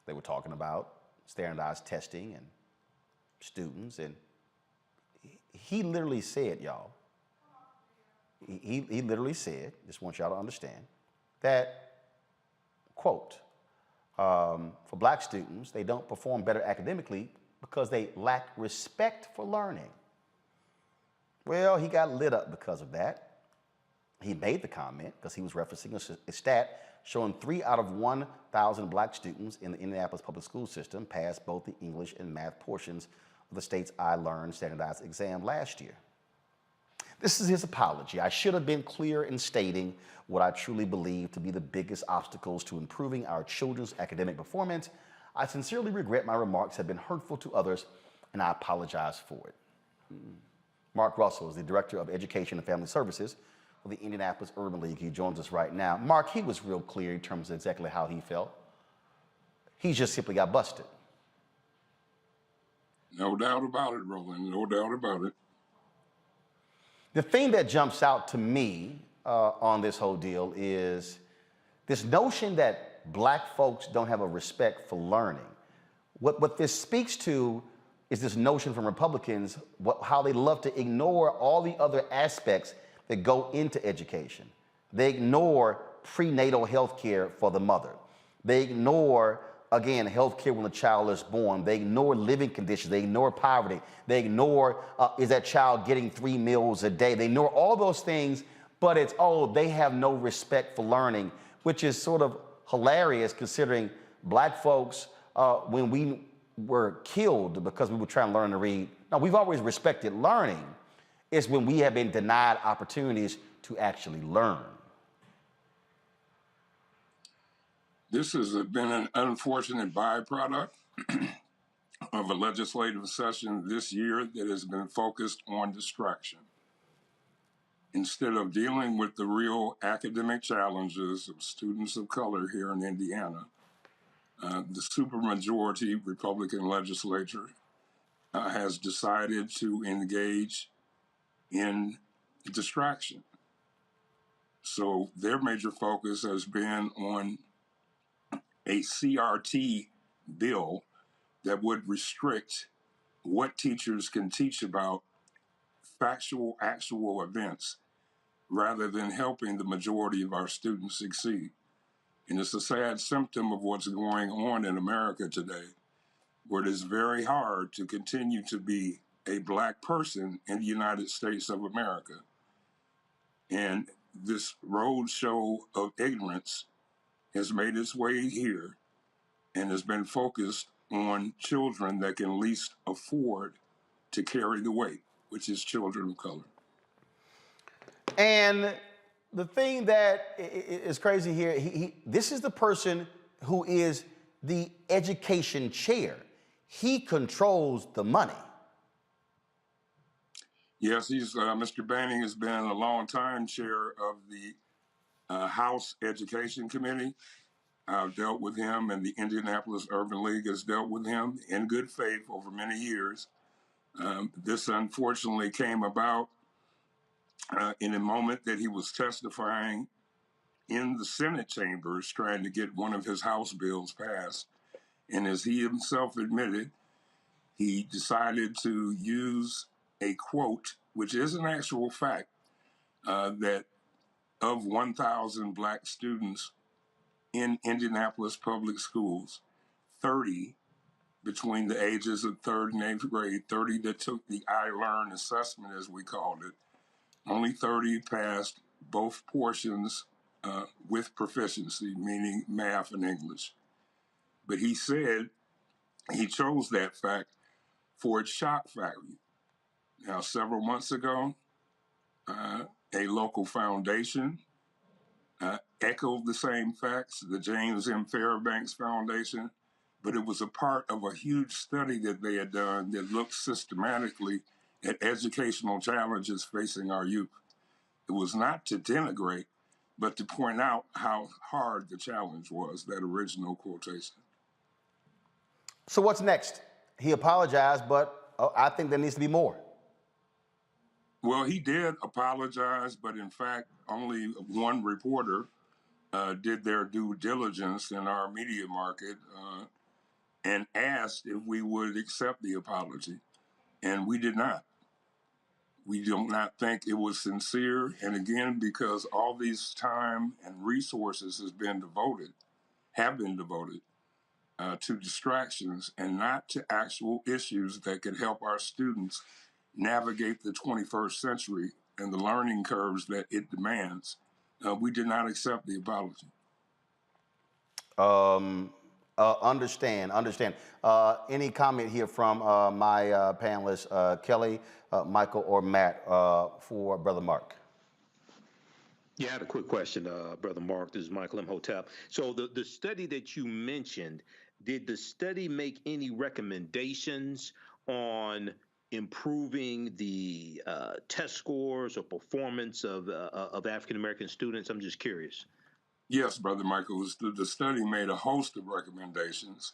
They were talking about standardized testing and students, and he literally said, y'all, he literally said, just want y'all to understand, that, quote, for black students, they don't perform better academically because they lack respect for learning. Well, he got lit up because of that. He made the comment because he was referencing a stat showing 3 out of 1,000 black students in the Indianapolis public school system passed both the English and math portions of the state's I Learned standardized exam last year. This is his apology. I should have been clear in stating what I truly believe to be the biggest obstacles to improving our children's academic performance. I sincerely regret my remarks have been hurtful to others, and I apologize for it. Mark Russell is the Director of Education and Family Services for the Indianapolis Urban League. He joins us right now. Mark, he was real clear in terms of exactly how he felt. He just simply got busted. No doubt about it, Roland. No doubt about it. The thing that jumps out to me on this whole deal is this notion that black folks don't have a respect for learning. What this speaks to is this notion from Republicans, how they love to ignore all the other aspects that go into education. They ignore prenatal health care for the mother. They ignore, again, health care when the child is born. They ignore living conditions. They ignore poverty. They ignore, is that child getting 3 meals a day? They ignore all those things, but it's, oh, they have no respect for learning, which is sort of hilarious considering black folks, when we were killed because we were trying to learn to read. Now, we've always respected learning. It's when we have been denied opportunities to actually learn. This has been an unfortunate byproduct of a legislative session this year that has been focused on distraction. Instead of dealing with the real academic challenges of students of color here in Indiana, the supermajority Republican legislature has decided to engage in distraction. So their major focus has been on a CRT bill that would restrict what teachers can teach about factual, actual events rather than helping the majority of our students succeed. And it's a sad symptom of what's going on in America today, where it is very hard to continue to be a Black person in the United States of America. And this roadshow of ignorance has made its way here and has been focused on children that can least afford to carry the weight, which is children of color. And the thing that is crazy here, this is the person who is the education chair. He controls the money. Yes, Mr. Banning has been a long-time chair of the House Education Committee. I've dealt with him, and the Indianapolis Urban League has dealt with him in good faith over many years. This unfortunately came about in a moment that he was testifying in the Senate chambers trying to get one of his House bills passed. And as he himself admitted, he decided to use a quote, which is an actual fact, that of 1,000 Black students in Indianapolis public schools, 30 between the ages of 3rd and 8th grade, 30 that took the I-Learn assessment, as we called it, only 30 passed both portions with proficiency, meaning math and English. But he said he chose that fact for its shock value. Now, several months ago, a local foundation echoed the same facts, the James M. Fairbanks Foundation, but it was a part of a huge study that they had done that looked systematically at educational challenges facing our youth. It was not to denigrate, but to point out how hard the challenge was, that original quotation. So what's next? He apologized, but I think there needs to be more. Well, he did apologize, but in fact, only one reporter did their due diligence in our media market and asked if we would accept the apology, and we did not. We do not think it was sincere, and again, because all these time and resources have been devoted to distractions and not to actual issues that could help our students navigate the 21st century and the learning curves that it demands. We did not accept the apology. Understand. Any comment here from my panelists, Kelly, Michael, or Matt, for Brother Mark? Yeah, I had a quick question, Brother Mark. This is Michael Imhotep. So the study that you mentioned, did the study make any recommendations on improving the test scores or performance of African-American students? I'm just curious. Yes, Brother Michael, the study made a host of recommendations,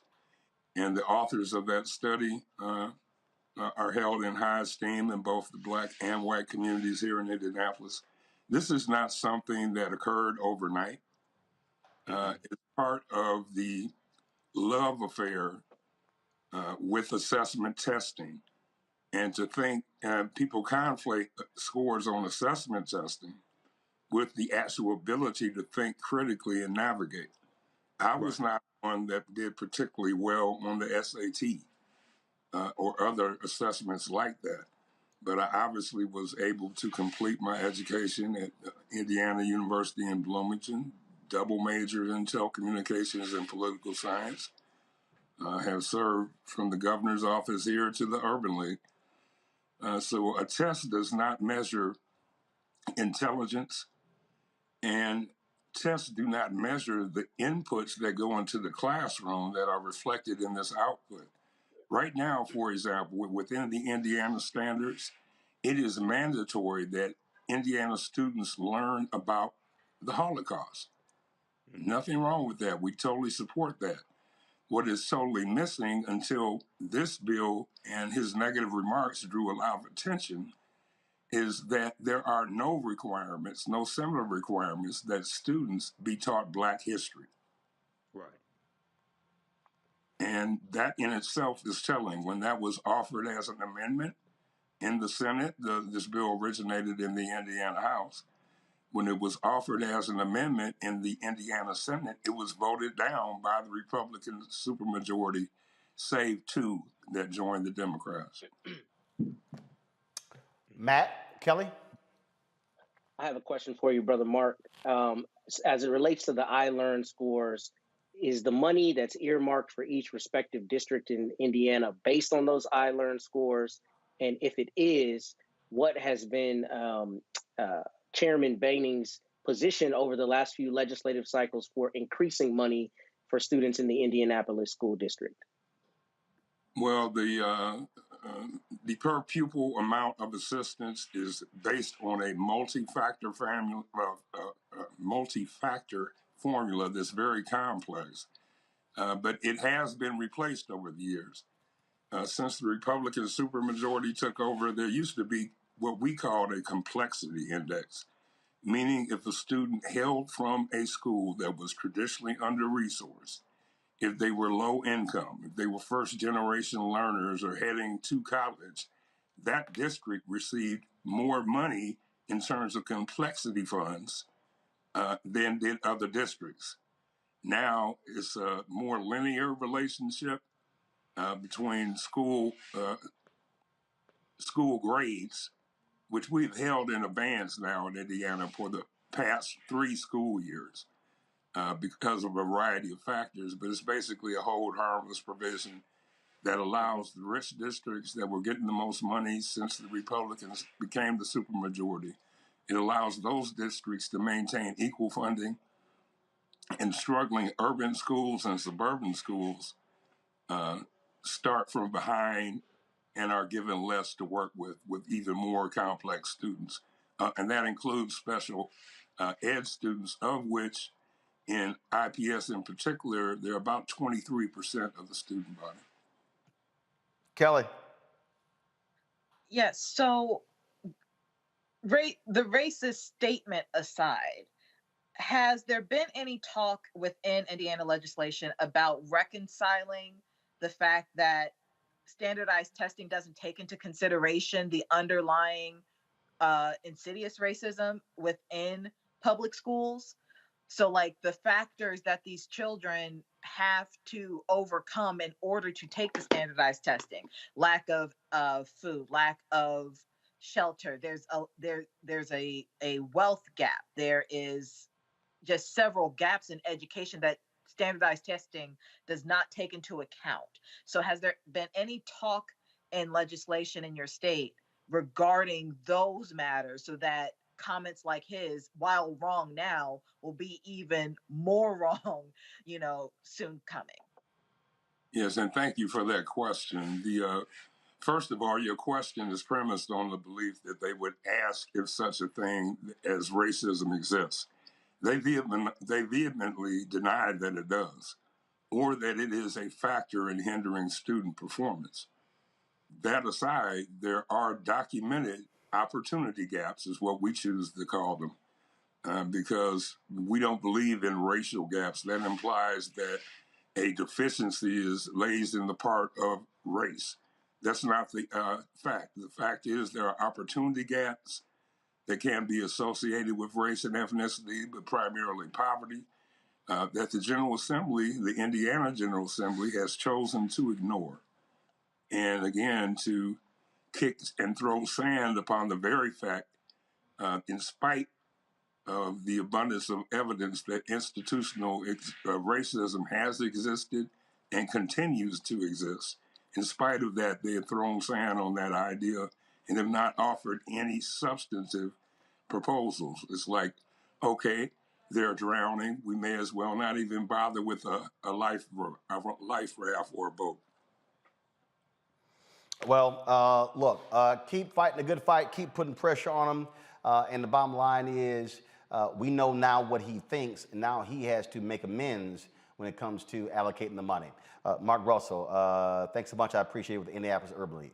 and the authors of that study are held in high esteem in both the Black and white communities here in Indianapolis. This is not something that occurred overnight. It's part of the love affair with assessment testing. And to think people conflate scores on assessment testing with the actual ability to think critically and navigate. I was not one that did particularly well on the SAT or other assessments like that. But I obviously was able to complete my education at Indiana University in Bloomington, double majored in telecommunications and political science. I have served from the governor's office here to the Urban League. So a test does not measure intelligence, and tests do not measure the inputs that go into the classroom that are reflected in this output. Right now, for example, within the Indiana standards, it is mandatory that Indiana students learn about the Holocaust. Nothing wrong with that. We totally support that. What is totally missing until this bill and his negative remarks drew a lot of attention is that there are no requirements, no similar requirements that students be taught Black history. Right. And that in itself is telling. When that was offered as an amendment in the Senate, this bill originated in the Indiana House. When it was offered as an amendment in the Indiana Senate, it was voted down by the Republican supermajority, save 2 that joined the Democrats. Matt, Kelly? I have a question for you, Brother Mark. As it relates to the iLearn scores, is the money that's earmarked for each respective district in Indiana based on those iLearn scores? And if it is, what has been Chairman Boehning's position over the last few legislative cycles for increasing money for students in the Indianapolis school district? Well, the per pupil amount of assistance is based on a multi-factor formula that's very complex, but it has been replaced over the years. Since the Republican supermajority took over, there used to be what we called a complexity index, meaning if a student hailed from a school that was traditionally under-resourced, if they were low income, if they were first generation learners or heading to college, that district received more money in terms of complexity funds than did other districts. Now it's a more linear relationship between school grades, which we've held in abeyance now in Indiana for the past 3 school years. Because of a variety of factors, but it's basically a hold harmless provision that allows the rich districts that were getting the most money since the Republicans became the supermajority. It allows those districts to maintain equal funding, and struggling urban schools and suburban schools start from behind and are given less to work with even more complex students. And that includes special ed students, of which in IPS in particular, they're about 23% of the student body. Kelly. Yes. So, the racist statement aside, has there been any talk within Indiana legislation about reconciling the fact that standardized testing doesn't take into consideration the underlying insidious racism within public schools? So, like, the factors that these children have to overcome in order to take the standardized testing: lack of food, lack of shelter. There's a wealth gap. There is just several gaps in education that standardized testing does not take into account. So, has there been any talk in legislation in your state regarding those matters, so that comments like his, while wrong now, will be even more wrong, soon coming? Yes, and thank you for that question. First of all, your question is premised on the belief that they would ask if such a thing as racism exists. They vehemently deny that it does, or that it is a factor in hindering student performance. That aside, there are documented opportunity gaps, is what we choose to call them, because we don't believe in racial gaps. That implies that a deficiency lays in the part of race. That's not the fact. The fact is there are opportunity gaps that can be associated with race and ethnicity, but primarily poverty, that the General Assembly, the Indiana General Assembly, has chosen to ignore. And again, to kick and throw sand upon the very fact, in spite of the abundance of evidence that institutional racism has existed and continues to exist. In spite of that, they have thrown sand on that idea and have not offered any substantive proposals. It's like, okay, they're drowning. We may as well not even bother with a life raft or a boat. Well, look, keep fighting a good fight, keep putting pressure on him. And the bottom line is we know now what he thinks, and now he has to make amends when it comes to allocating the money. Mark Russell, thanks so much. I appreciate it with the Indianapolis Urban League.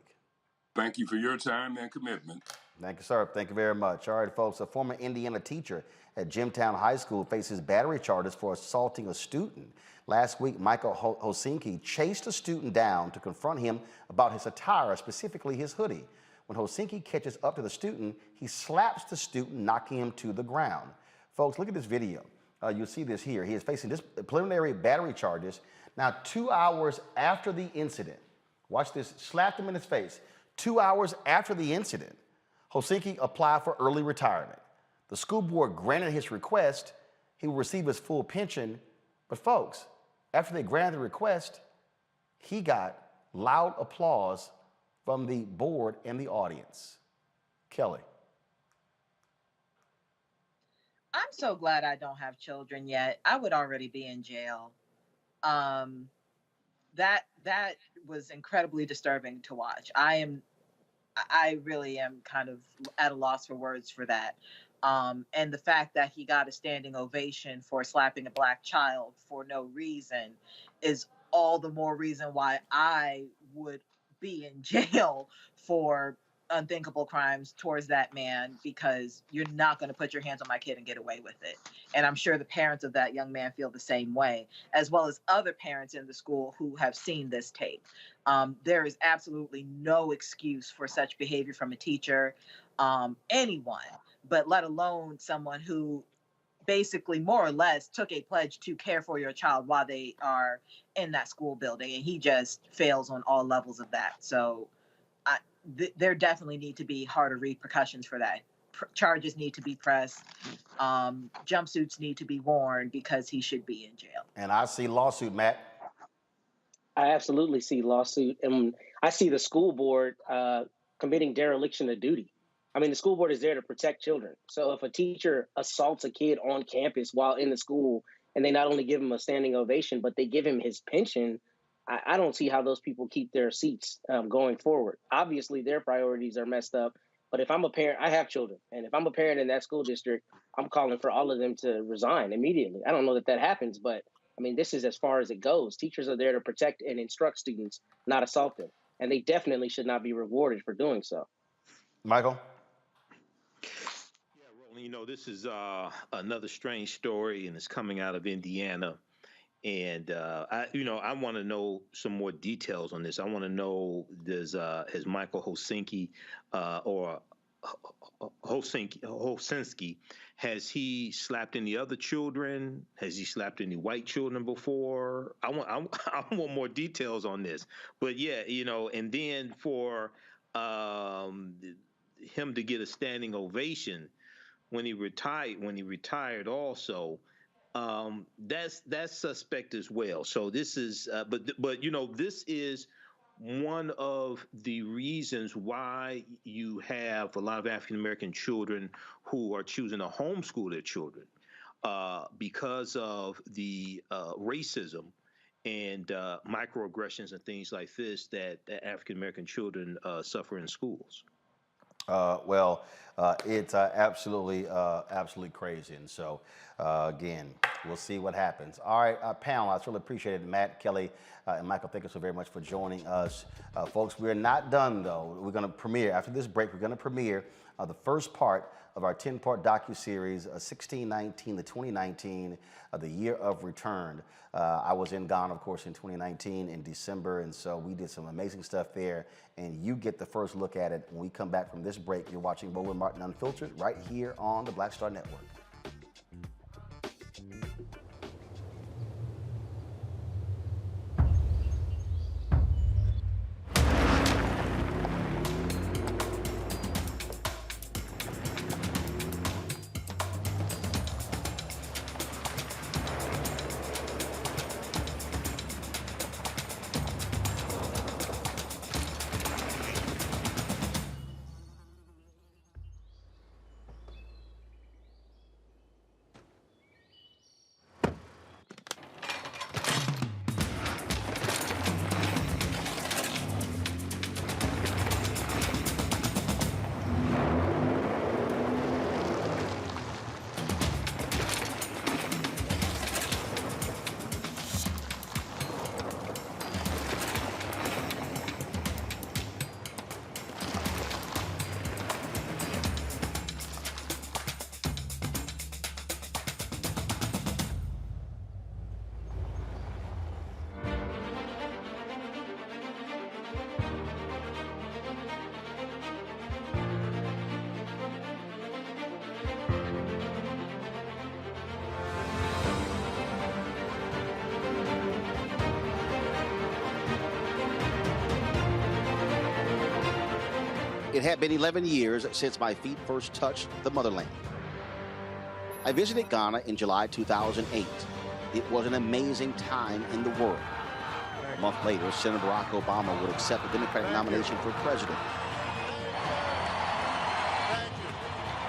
Thank you for your time and commitment. Thank you, sir. Thank you very much. All right, folks, a former Indiana teacher at Jimtown High School faces battery charges for assaulting a student. Last week, Michael Hosinki chased a student down to confront him about his attire, specifically his hoodie. When Hosinki catches up to the student, he slaps the student, knocking him to the ground. Folks, look at this video. You'll see this here. He is facing this preliminary battery charges. Now, 2 hours after the incident, watch this, slapped him in his face. 2 hours after the incident, Hosinki applied for early retirement. The school board granted his request. He will receive his full pension. But folks, after they granted the request, he got loud applause from the board and the audience. Kelly. I'm so glad I don't have children yet. I would already be in jail. That was incredibly disturbing to watch. I really am kind of at a loss for words for that. And the fact that he got a standing ovation for slapping a black child for no reason is all the more reason why I would be in jail for unthinkable crimes towards that man, because you're not going to put your hands on my kid and get away with it. And I'm sure the parents of that young man feel the same way, as well as other parents in the school who have seen this tape. There is absolutely no excuse for such behavior from a teacher, anyone, but let alone someone who basically more or less took a pledge to care for your child while they are in that school building. And he just fails on all levels of that. So there definitely need to be harder repercussions for that. Charges need to be pressed. Jumpsuits need to be worn, because he should be in jail. And I see lawsuit, Matt. I absolutely see lawsuit. And I see the school board committing dereliction of duty. I mean, the school board is there to protect children. So if a teacher assaults a kid on campus while in the school, and they not only give him a standing ovation, but they give him his pension, I don't see how those people keep their seats going forward. Obviously, their priorities are messed up. But if I'm a parent, I have children. And if I'm a parent in that school district, I'm calling for all of them to resign immediately. I don't know that happens, but I mean, this is as far as it goes. Teachers are there to protect and instruct students, not assault them. And they definitely should not be rewarded for doing so. Michael? Yeah, Roland, you know, this is another strange story, and it's coming out of Indiana. And I want to know some more details on this. I want to know, has Michael Hosinki or Hosinski, has he slapped any other children? Has he slapped any white children before? I want more details on this. But yeah, and then for him to get a standing ovation when he retired also. That's suspect as well. So this is, but this is one of the reasons why you have a lot of African American children who are choosing to homeschool their children because of the racism and microaggressions and things like this that African American children suffer in schools. It's absolutely crazy. And so, again, we'll see what happens. All right, panel, I really appreciate it. Matt, Kelly, and Michael, thank you so very much for joining us. Folks, we're not done, though. We're going to premiere, after this break, we're going to premiere the first part of our 10-part docuseries, 1619 to 2019, the year of return. I was in Ghana, of course, in 2019 in December, and so we did some amazing stuff there, and you get the first look at it when we come back from this break. You're watching Roland Martin Unfiltered right here on the Black Star Network. It had been 11 years since my feet first touched the motherland. I visited Ghana in July 2008. It was an amazing time in the world. A month later, Senator Barack Obama would accept the Democratic nomination for president.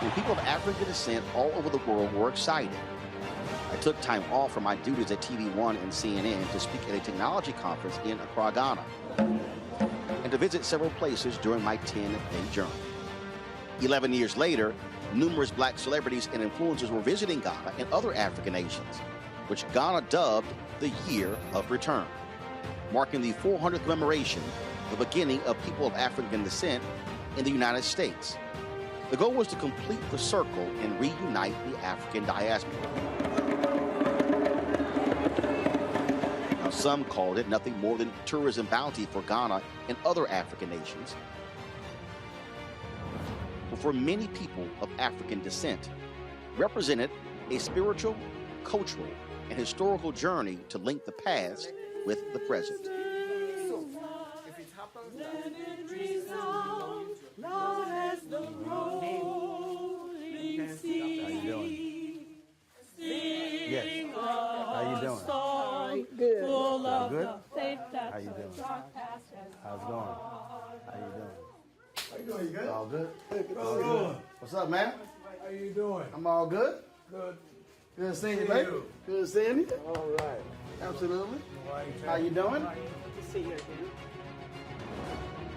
And people of African descent all over the world were excited. I took time off from my duties at TV One and CNN to speak at a technology conference in Accra, Ghana, and to visit several places during my 10-day journey. 11 years later, numerous black celebrities and influencers were visiting Ghana and other African nations, which Ghana dubbed the Year of Return, marking the 400th commemoration, the beginning of people of African descent in the United States. The goal was to complete the circle and reunite the African diaspora. Now, some called it nothing more than tourism bounty for Ghana and other African nations. But for many people of African descent, represented a spiritual, cultural, and historical journey to link the past with the present. Yes. How you doing? Good. All good? How you doing? How's it going? How you doing? How you doing? You good? All good? All good. What's up, man? How you doing? I'm all good. Good. Good seeing you, baby. Good seeing you. All right. Absolutely. How you doing? Good to see you again.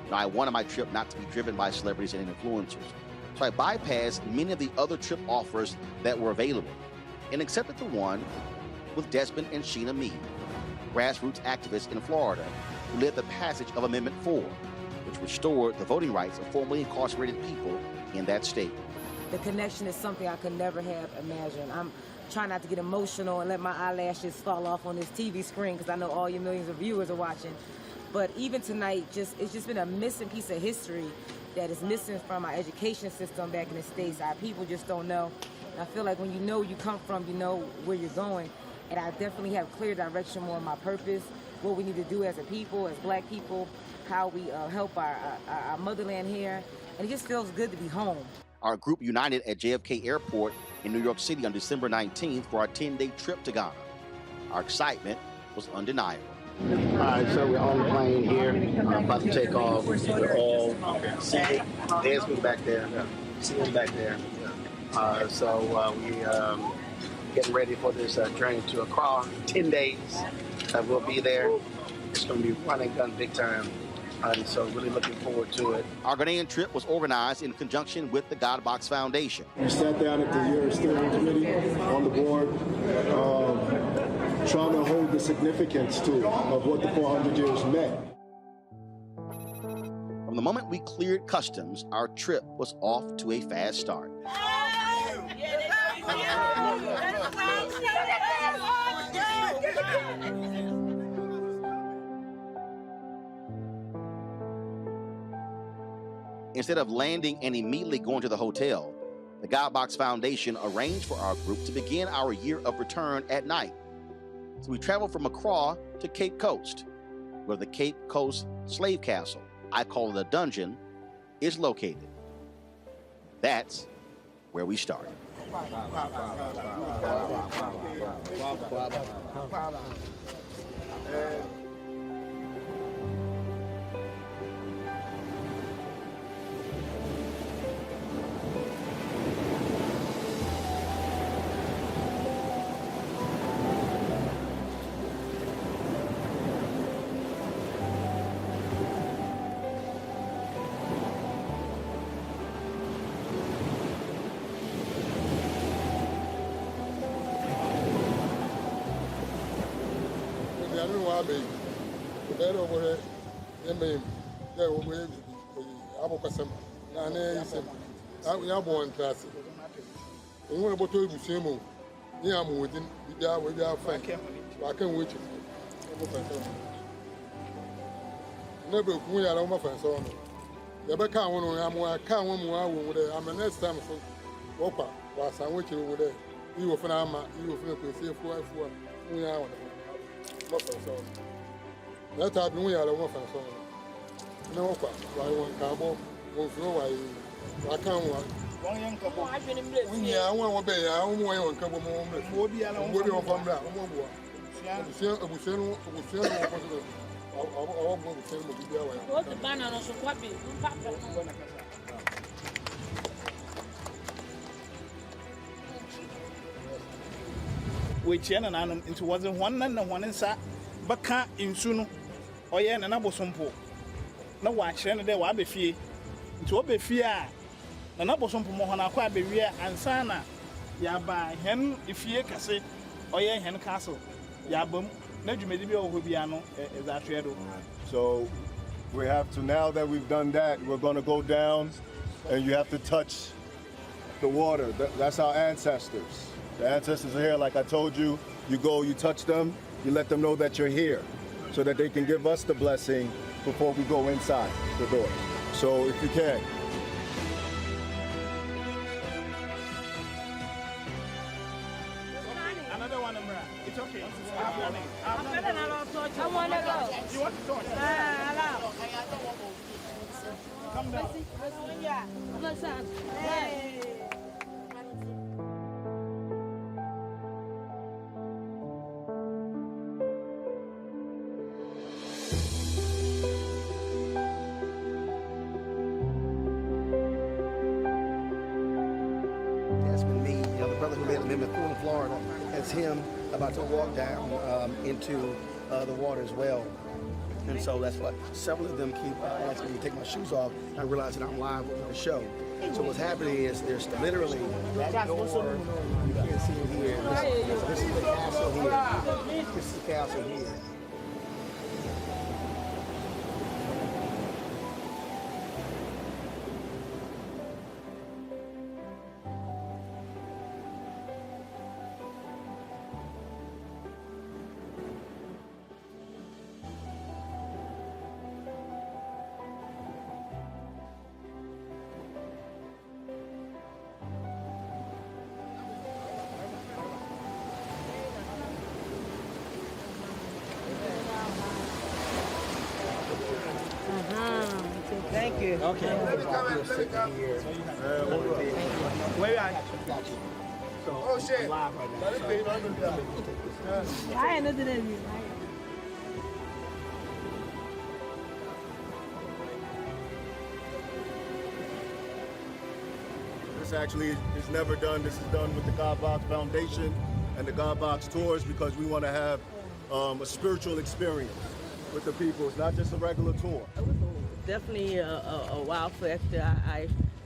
Now, I wanted my trip not to be driven by celebrities and influencers, so I bypassed many of the other trip offers that were available and accepted the one with Desmond and Sheena Mead, grassroots activists in Florida who led the passage of Amendment 4, which restored the voting rights of formerly incarcerated people in that state. The connection is something I could never have imagined. I'm trying not to get emotional and let my eyelashes fall off on this TV screen because I know all your millions of viewers are watching. But even tonight, it's just been a missing piece of history that is missing from our education system back in the States. Our people just don't know. And I feel like when you know where you come from, you know where you're going. And I definitely have clear direction more on my purpose, what we need to do as a people, as black people, how we help our motherland here. And it just feels good to be home. Our group united at JFK Airport in New York City on December 19th for our 10-day trip to Ghana. Our excitement was undeniable. All right, so we're on the plane here. I'm about to take off. We're all seated. Desmond back there. See him back there. So we getting ready for this journey to Accra. 10 days. We'll be there. It's going to be running gun big time. And so really looking forward to it. Our Ghanaian trip was organized in conjunction with the God Box Foundation. We sat down at the year steering committee on the board, trying to hold the significance to of what the 400 years meant. From the moment we cleared customs, our trip was off to a fast start. Instead of landing and immediately going to the hotel, the God Box Foundation arranged for our group to begin our year of return at night. So we traveled from Accra to Cape Coast, where the Cape Coast Slave Castle, I call it a dungeon, is located. That's where we started. That time we are one fan song. No, I want cabo. which and it wasn't one and one inside, but can't in soon. Oh, yeah, and I was some poor. No watch and there will be fear. To be fear. And I was some more on a quite be rear and sana. Ya by hen if ye can say, oh, yeah, hen castle. Ya boom. No, you may be over piano as I shared. So we have to, now that we've done that, we're going to go down and you have to touch the water. That's our ancestors. The ancestors are here, like I told you. You go, you touch them, you let them know that you're here so that they can give us the blessing before we go inside the door. So if you can. Another one, it's okay. I want to go. You want to talk? Come down. Hey. That's been me, the brother who led him in Florida. That's him about to walk down into the water as well. And so that's why several of them keep asking me to take my shoes off. I realize that I'm live with the show. So what's happening is there's literally that door, you can't see it here. This is the castle here. This is the castle here. Thank you. Okay. Where are you? Oh, shit. Live right now. I ain't nothing in you. This actually is never done. This is done with the God Box Foundation and the God Box Tours because we want to have a spiritual experience with the people. It's not just a regular tour. Definitely a wow factor.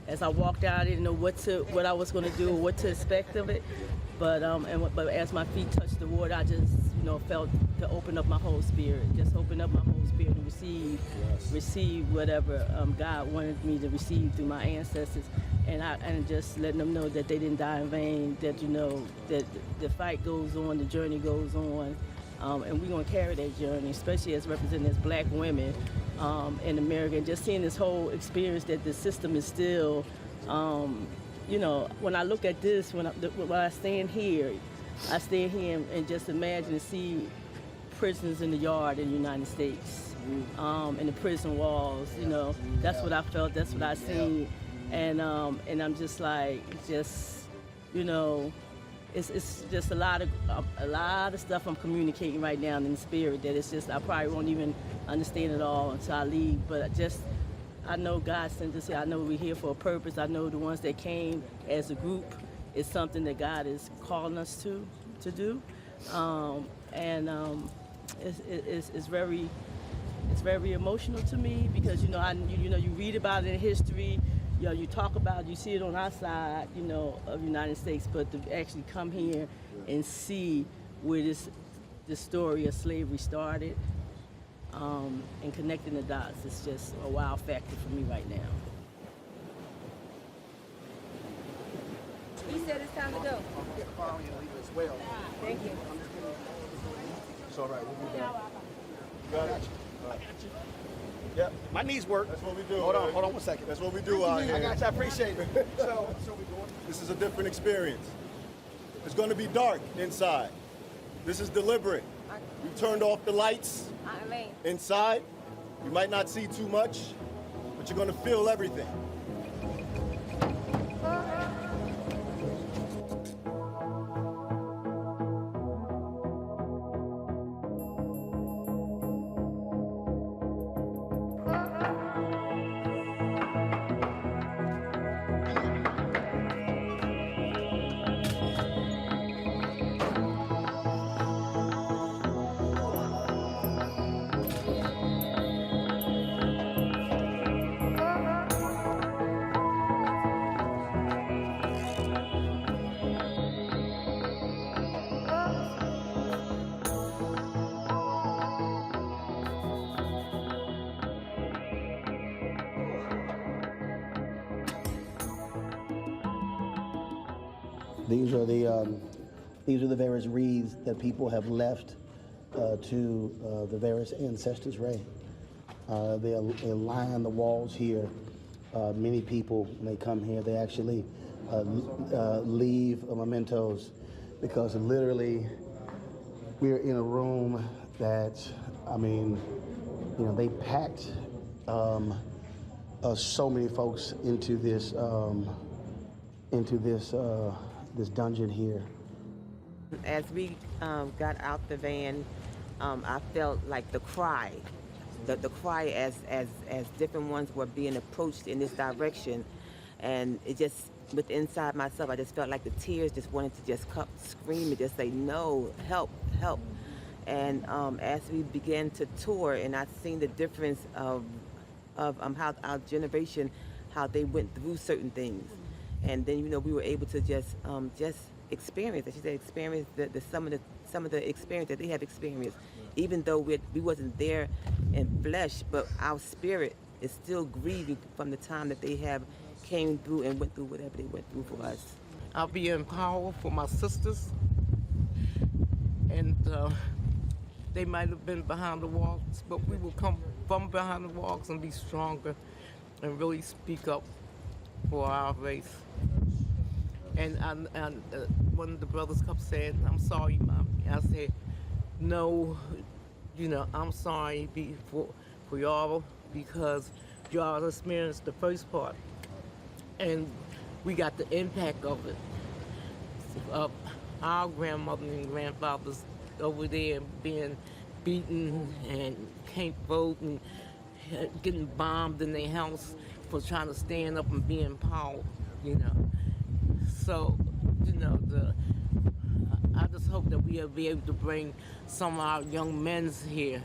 As I walked out, I didn't know what I was going to do or what to expect of it. But as my feet touched the water, I just felt to open up my whole spirit. Just open up my whole spirit and receive whatever God wanted me to receive through my ancestors, and just letting them know that they didn't die in vain. That that the fight goes on, the journey goes on. And we're going to carry that journey, especially as represented as black women in America. And just seeing this whole experience that the system is still, when I look at this, when I stand here and just imagine and see prisoners in the yard in the United States, and the prison walls, that's what I felt, that's what I seen. And I'm just like, it's just a lot of stuff I'm communicating right now in the spirit that it's just I probably won't even understand it all until I leave. But I know God sent us here. I know we're here for a purpose. I know the ones that came as a group is something that God is calling us to do, it's very emotional to me because you read about it in history. You talk about, you see it on our side, of the United States, but to actually come here and see where the story of slavery started, and connecting the dots, it's just a wow factor for me right now. He said it's time to go. Thank you. It's all right. We'll be back. You got it? All right. Yep, my knees work. That's what we do. Hold on 1 second. That's what we do out here. I got you. I appreciate it. So this is a different experience. It's going to be dark inside. This is deliberate. We turned off the lights inside. You might not see too much, but you're gonna feel everything. These are the various wreaths that people have left to the various ancestors' reign. They line the walls here. Many people, when they come here, they actually leave mementos, because literally we're in a room that, I mean, you know, they packed so many folks into this this dungeon here. As we got out the van, I felt like the cry as different ones were being approached in this direction, and it just, with inside myself, I just felt like the tears just wanted to just scream and just say, no, help, help. And as we began to tour, and I seen the difference of how our generation, how they went through certain things, and then, you know, we were able to just experience, as you said, experience some of the experience that they have experienced, even though we wasn't there in flesh, but our spirit is still grieving from the time that they have came through and went through whatever they went through for us. I'll be in power for my sisters, and they might have been behind the walls, but we will come from behind the walls and be stronger and really speak up for our race. And one of the brothers kept saying, I'm sorry, Mommy. I said, no, you know, I'm sorry for y'all, because y'all experienced the first part. And we got the impact of it. Our grandmother and grandfathers over there being beaten and can't vote and getting bombed in their house for trying to stand up and be in power, you know. So, you know, I just hope that we'll be able to bring some of our young men here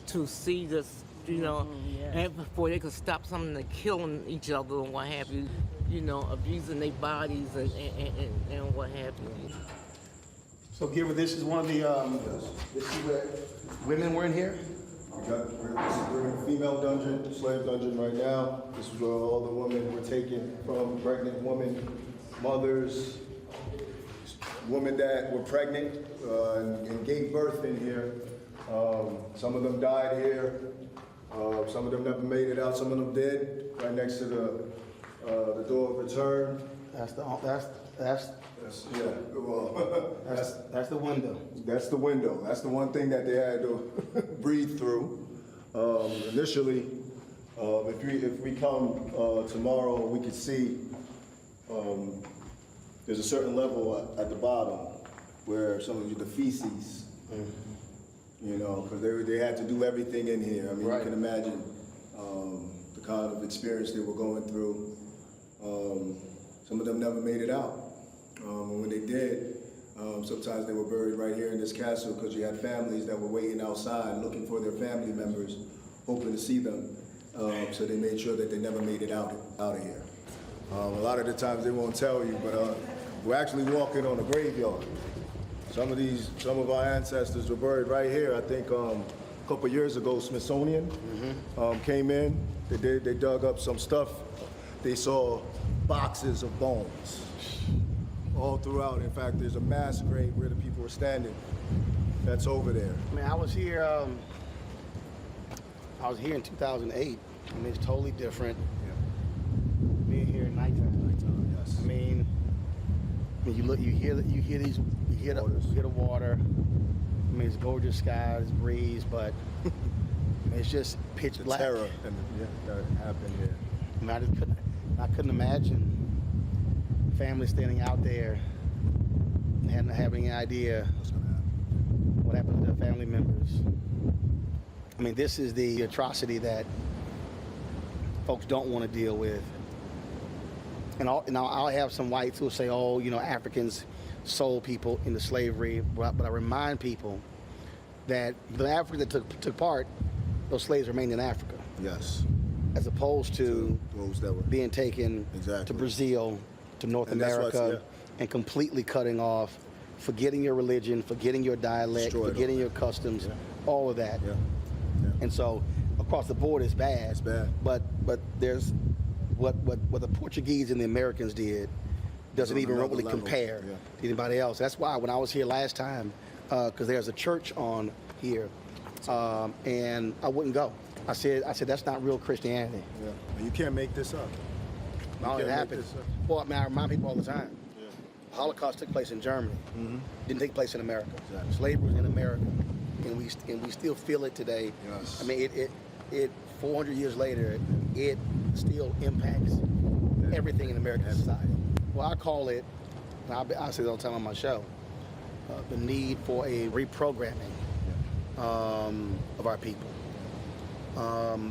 to see this, you know, and before they can stop some of the killing each other and what have you, you know, abusing their bodies and what have you. So, Giver, this is one of the, this is where women were in here? We're in a female dungeon, slave dungeon right now. This is where all the women were taken from, pregnant women, mothers, women that were pregnant and gave birth in here. Some of them died here. Some of them never made it out. Some of them did, right next to the door of return. That's the window. That's the window. That's the one thing that they had to breathe through. Initially, if we come tomorrow, we could see there's a certain level at the bottom where some of the feces, you know, because they had to do everything in here. I mean, you can imagine the kind of experience they were going through. Some of them never made it out. And when they did, sometimes they were buried right here in this castle, because you had families that were waiting outside looking for their family members, hoping to see them. So they made sure that they never made it out of here. A lot of the times they won't tell you, but we're actually walking on a graveyard. Some of our ancestors were buried right here. I think a couple years ago, Smithsonian came in. They dug up some stuff. They saw boxes of bones all throughout. In fact, there's a mass grave where the people were standing. That's over there. I mean, I was here in 2008. I mean, it's totally different. Being here at nighttime. Yes. I mean, you hear the water. I mean, it's gorgeous skies, breeze, but it's just pitch black. Terror and that happened. Yeah. I mean, I couldn't imagine families standing out there and having any idea what happened to their family members. I mean, this is the atrocity that folks don't want to deal with. And I'll have some whites who will say, oh, you know, Africans sold people into slavery. But I remind people that the Africa that took part, those slaves remained in Africa. Yes. As opposed to those that were being taken to Brazil, to North America, and completely cutting off, forgetting your religion, forgetting your dialect, forgetting your customs, all of that. Yeah. And so across the board it's bad. It's bad. But there's what the Portuguese and the Americans did doesn't even really compare to anybody else. That's why when I was here last time, because there's a church on here, and I wouldn't go. I said that's not real Christianity. Yeah. You can't make this up. No, it happened. Well, I mean, I remind people all the time. Yeah. The Holocaust took place in Germany. Mm-hmm. Didn't take place in America. Exactly. Slavery was in America, and we still feel it today. Yes. I mean, it 400 years later, it still impacts everything in American society. Well, I call it, I say it all the time on my show, the need for a reprogramming of our people.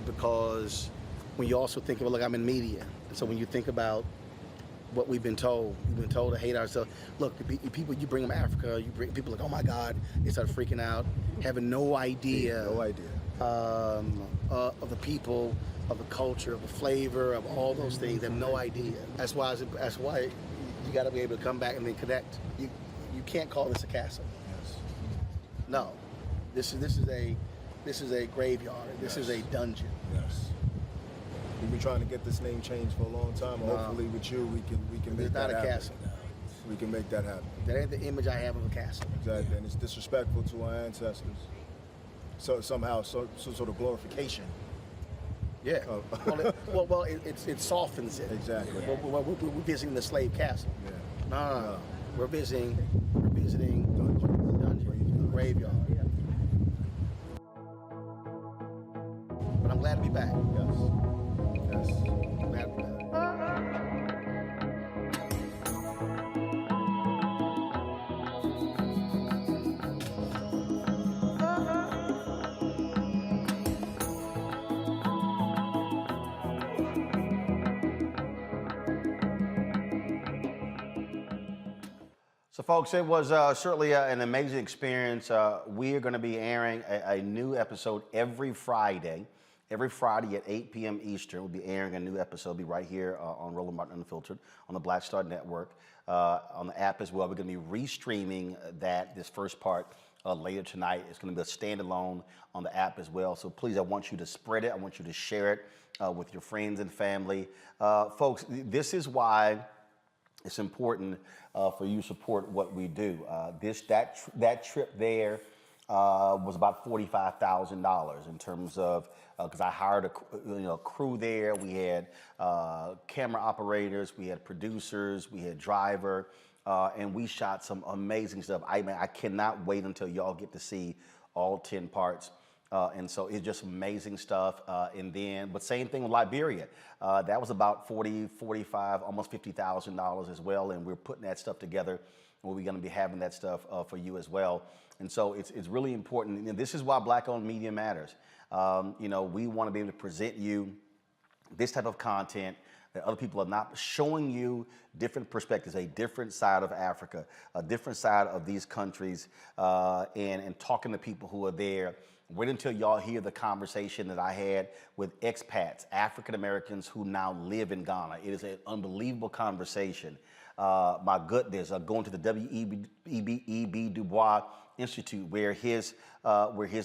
Because when you also think about, look, I'm in media, and so when you think about what we've been told to hate ourselves. Look, people, you bring them to Africa, you bring people like, oh my God, they start freaking out, having no idea. Of the people, of the culture, of the flavor, of all those things. They have no idea. That's why you got to be able to come back and then connect. You can't call this a castle. Yes. No, this is a graveyard. This is a dungeon. Yes. We've been trying to get this name changed for a long time. Hopefully, with you, we can make that happen. It's not a castle. We can make that happen. That ain't the image I have of a castle. Exactly, and it's disrespectful to our ancestors. So somehow, some sort of glorification. Yeah. Well, it softens it. Exactly. We're visiting the slave castle. Yeah. No. We're visiting dungeon, graveyard. Yeah. But I'm glad to be back. Yes. I'm glad to be back. So, folks, it was certainly an amazing experience. We are going to be airing a new episode every Friday. Every Friday at 8 p.m. Eastern, we'll be airing a new episode. It'll be right here on Roland Martin Unfiltered on the Black Star Network, on the app as well. We're going to be restreaming this first part later tonight. It's going to be a standalone on the app as well. So please, I want you to spread it. I want you to share it with your friends and family. Folks, this is why it's important for you to support what we do. That trip there was about $45,000 in terms of, because I hired a crew there. We had camera operators, we had producers, we had driver, and we shot some amazing stuff. I cannot wait until y'all get to see all 10 parts. And so it's just amazing stuff. But same thing with Liberia. That was about $40, $45, almost $50,000 as well. And we're putting that stuff together. And we're going to be having that stuff for you as well. And so it's really important. And this is why Black-owned media matters. We want to be able to present you this type of content that other people are not showing you, different perspectives, a different side of Africa, a different side of these countries, and talking to people who are there. Wait until y'all hear the conversation that I had with expats, African Americans who now live in Ghana. It is an unbelievable conversation. My goodness, going to the W.E.B. Du Bois Institute, where his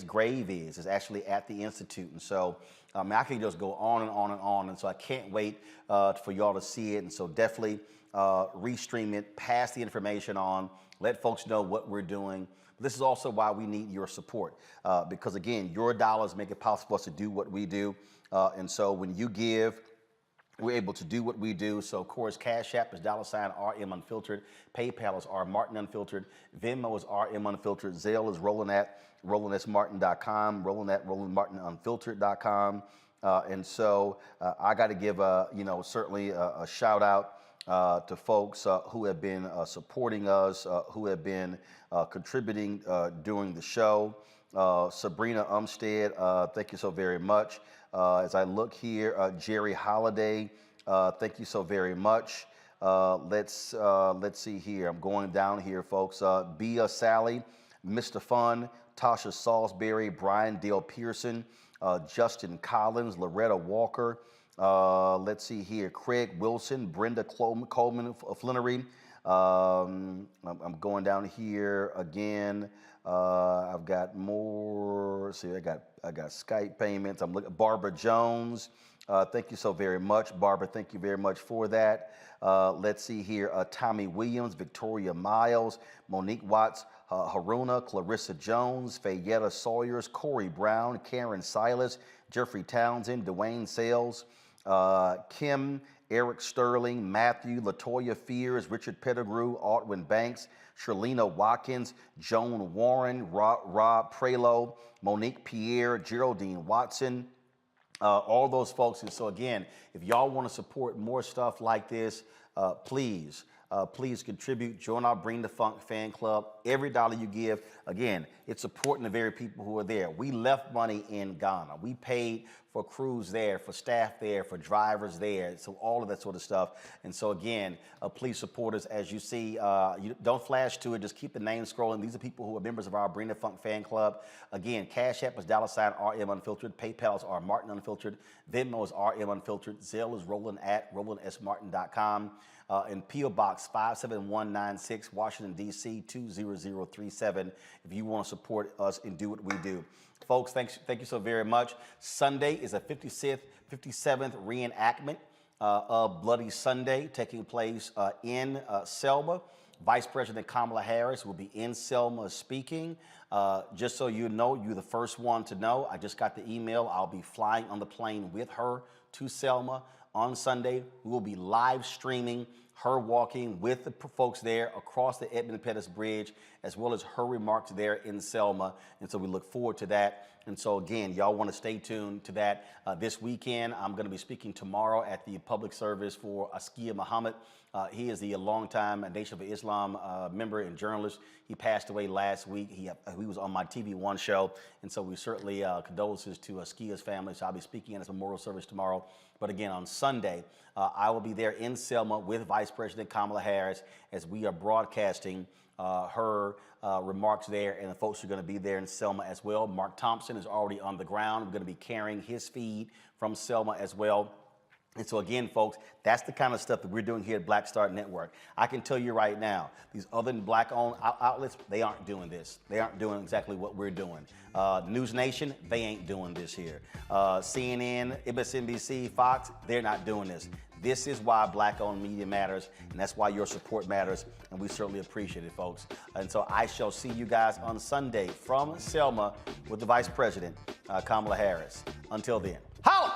grave is actually at the Institute. And so I can just go on and on and on. And so I can't wait for y'all to see it. And so definitely restream it, pass the information on, let folks know what we're doing. This is also why we need your support, because again, your dollars make it possible for us to do what we do. And so when you give we're able to do what we do. So, of course, Cash App is $RM Unfiltered. PayPal is R Martin Unfiltered. Venmo is RM Unfiltered. Zelle is rolling at RolandSMartin.com, rolling at RolandMartinUnfiltered.com. And so I got to give, certainly a shout out to folks who have been supporting us, who have been contributing during the show. Sabrina Umstead, thank you so very much. As I look here, Jerry Holiday, thank you so very much. Let's see here. I'm going down here, folks. Bia Sally, Mr. Fun, Tasha Salisbury, Brian Dale Pearson, Justin Collins, Loretta Walker. Let's see here. Craig Wilson, Brenda Coleman Flannery. I'm going down here again. I've got more. See, I got Skype payments. I'm looking. Barbara Jones. Thank you so very much, Barbara. Thank you very much for that. Let's see here. Tommy Williams, Victoria Miles, Monique Watts, Haruna, Clarissa Jones, Fayetta Sawyers, Corey Brown, Karen Silas, Jeffrey Townsend, Dwayne Sales, Kim, Eric Sterling, Matthew, Latoya Fears, Richard Pettigrew, Altwin Banks, Sherlina Watkins, Joan Warren, Rob Prelo, Monique Pierre, Geraldine Watson, all those folks. And so again, if y'all want to support more stuff like this, please contribute. Join our Bring the Funk fan club. Every dollar you give, again, it's supporting the very people who are there. We left money in Ghana. We paid for crews there, for staff there, for drivers there, so all of that sort of stuff. And so again, please support us. As you see, you don't flash to it. Just keep the name scrolling. These are people who are members of our Bring the Funk fan club. Again, Cash App is $RM Unfiltered. PayPal is R Martin Unfiltered. Venmo is RM Unfiltered. Zelle is Roland at RolandSMartin.com. And P.O. Box 57196, Washington, D.C. 20037, if you want to support us and do what we do. Folks, thank you so very much. Sunday is a 57th reenactment of Bloody Sunday taking place in Selma. Vice President Kamala Harris will be in Selma speaking. Just so you know, you're the first one to know. I just got the email. I'll be flying on the plane with her to Selma on Sunday. We will be live streaming her walking with the folks there across the Edmund Pettus Bridge, as well as her remarks there in Selma. And so we look forward to that. And so again, y'all want to stay tuned to that. This weekend, I'm going to be speaking tomorrow at the public service for Askia Muhammad. He is the longtime Nation of Islam member and journalist. He passed away last week. He was on my TV One show. And so we certainly condolences to Askia's family. So I'll be speaking at his memorial service tomorrow. But again, on Sunday, I will be there in Selma with Vice President Kamala Harris as we are broadcasting her remarks there, and the folks are going to be there in Selma as well. Mark Thompson is already on the ground. We're going to be carrying his feed from Selma as well. And so again, folks, that's the kind of stuff that we're doing here at Black Star Network. I can tell you right now, these other Black-owned outlets, they aren't doing this. They aren't doing exactly what we're doing. News Nation, they ain't doing this here. CNN, MSNBC, Fox, they're not doing this. This is why Black-owned media matters, and that's why your support matters, and we certainly appreciate it, folks. And so I shall see you guys on Sunday from Selma with the Vice President, Kamala Harris. Until then, holla!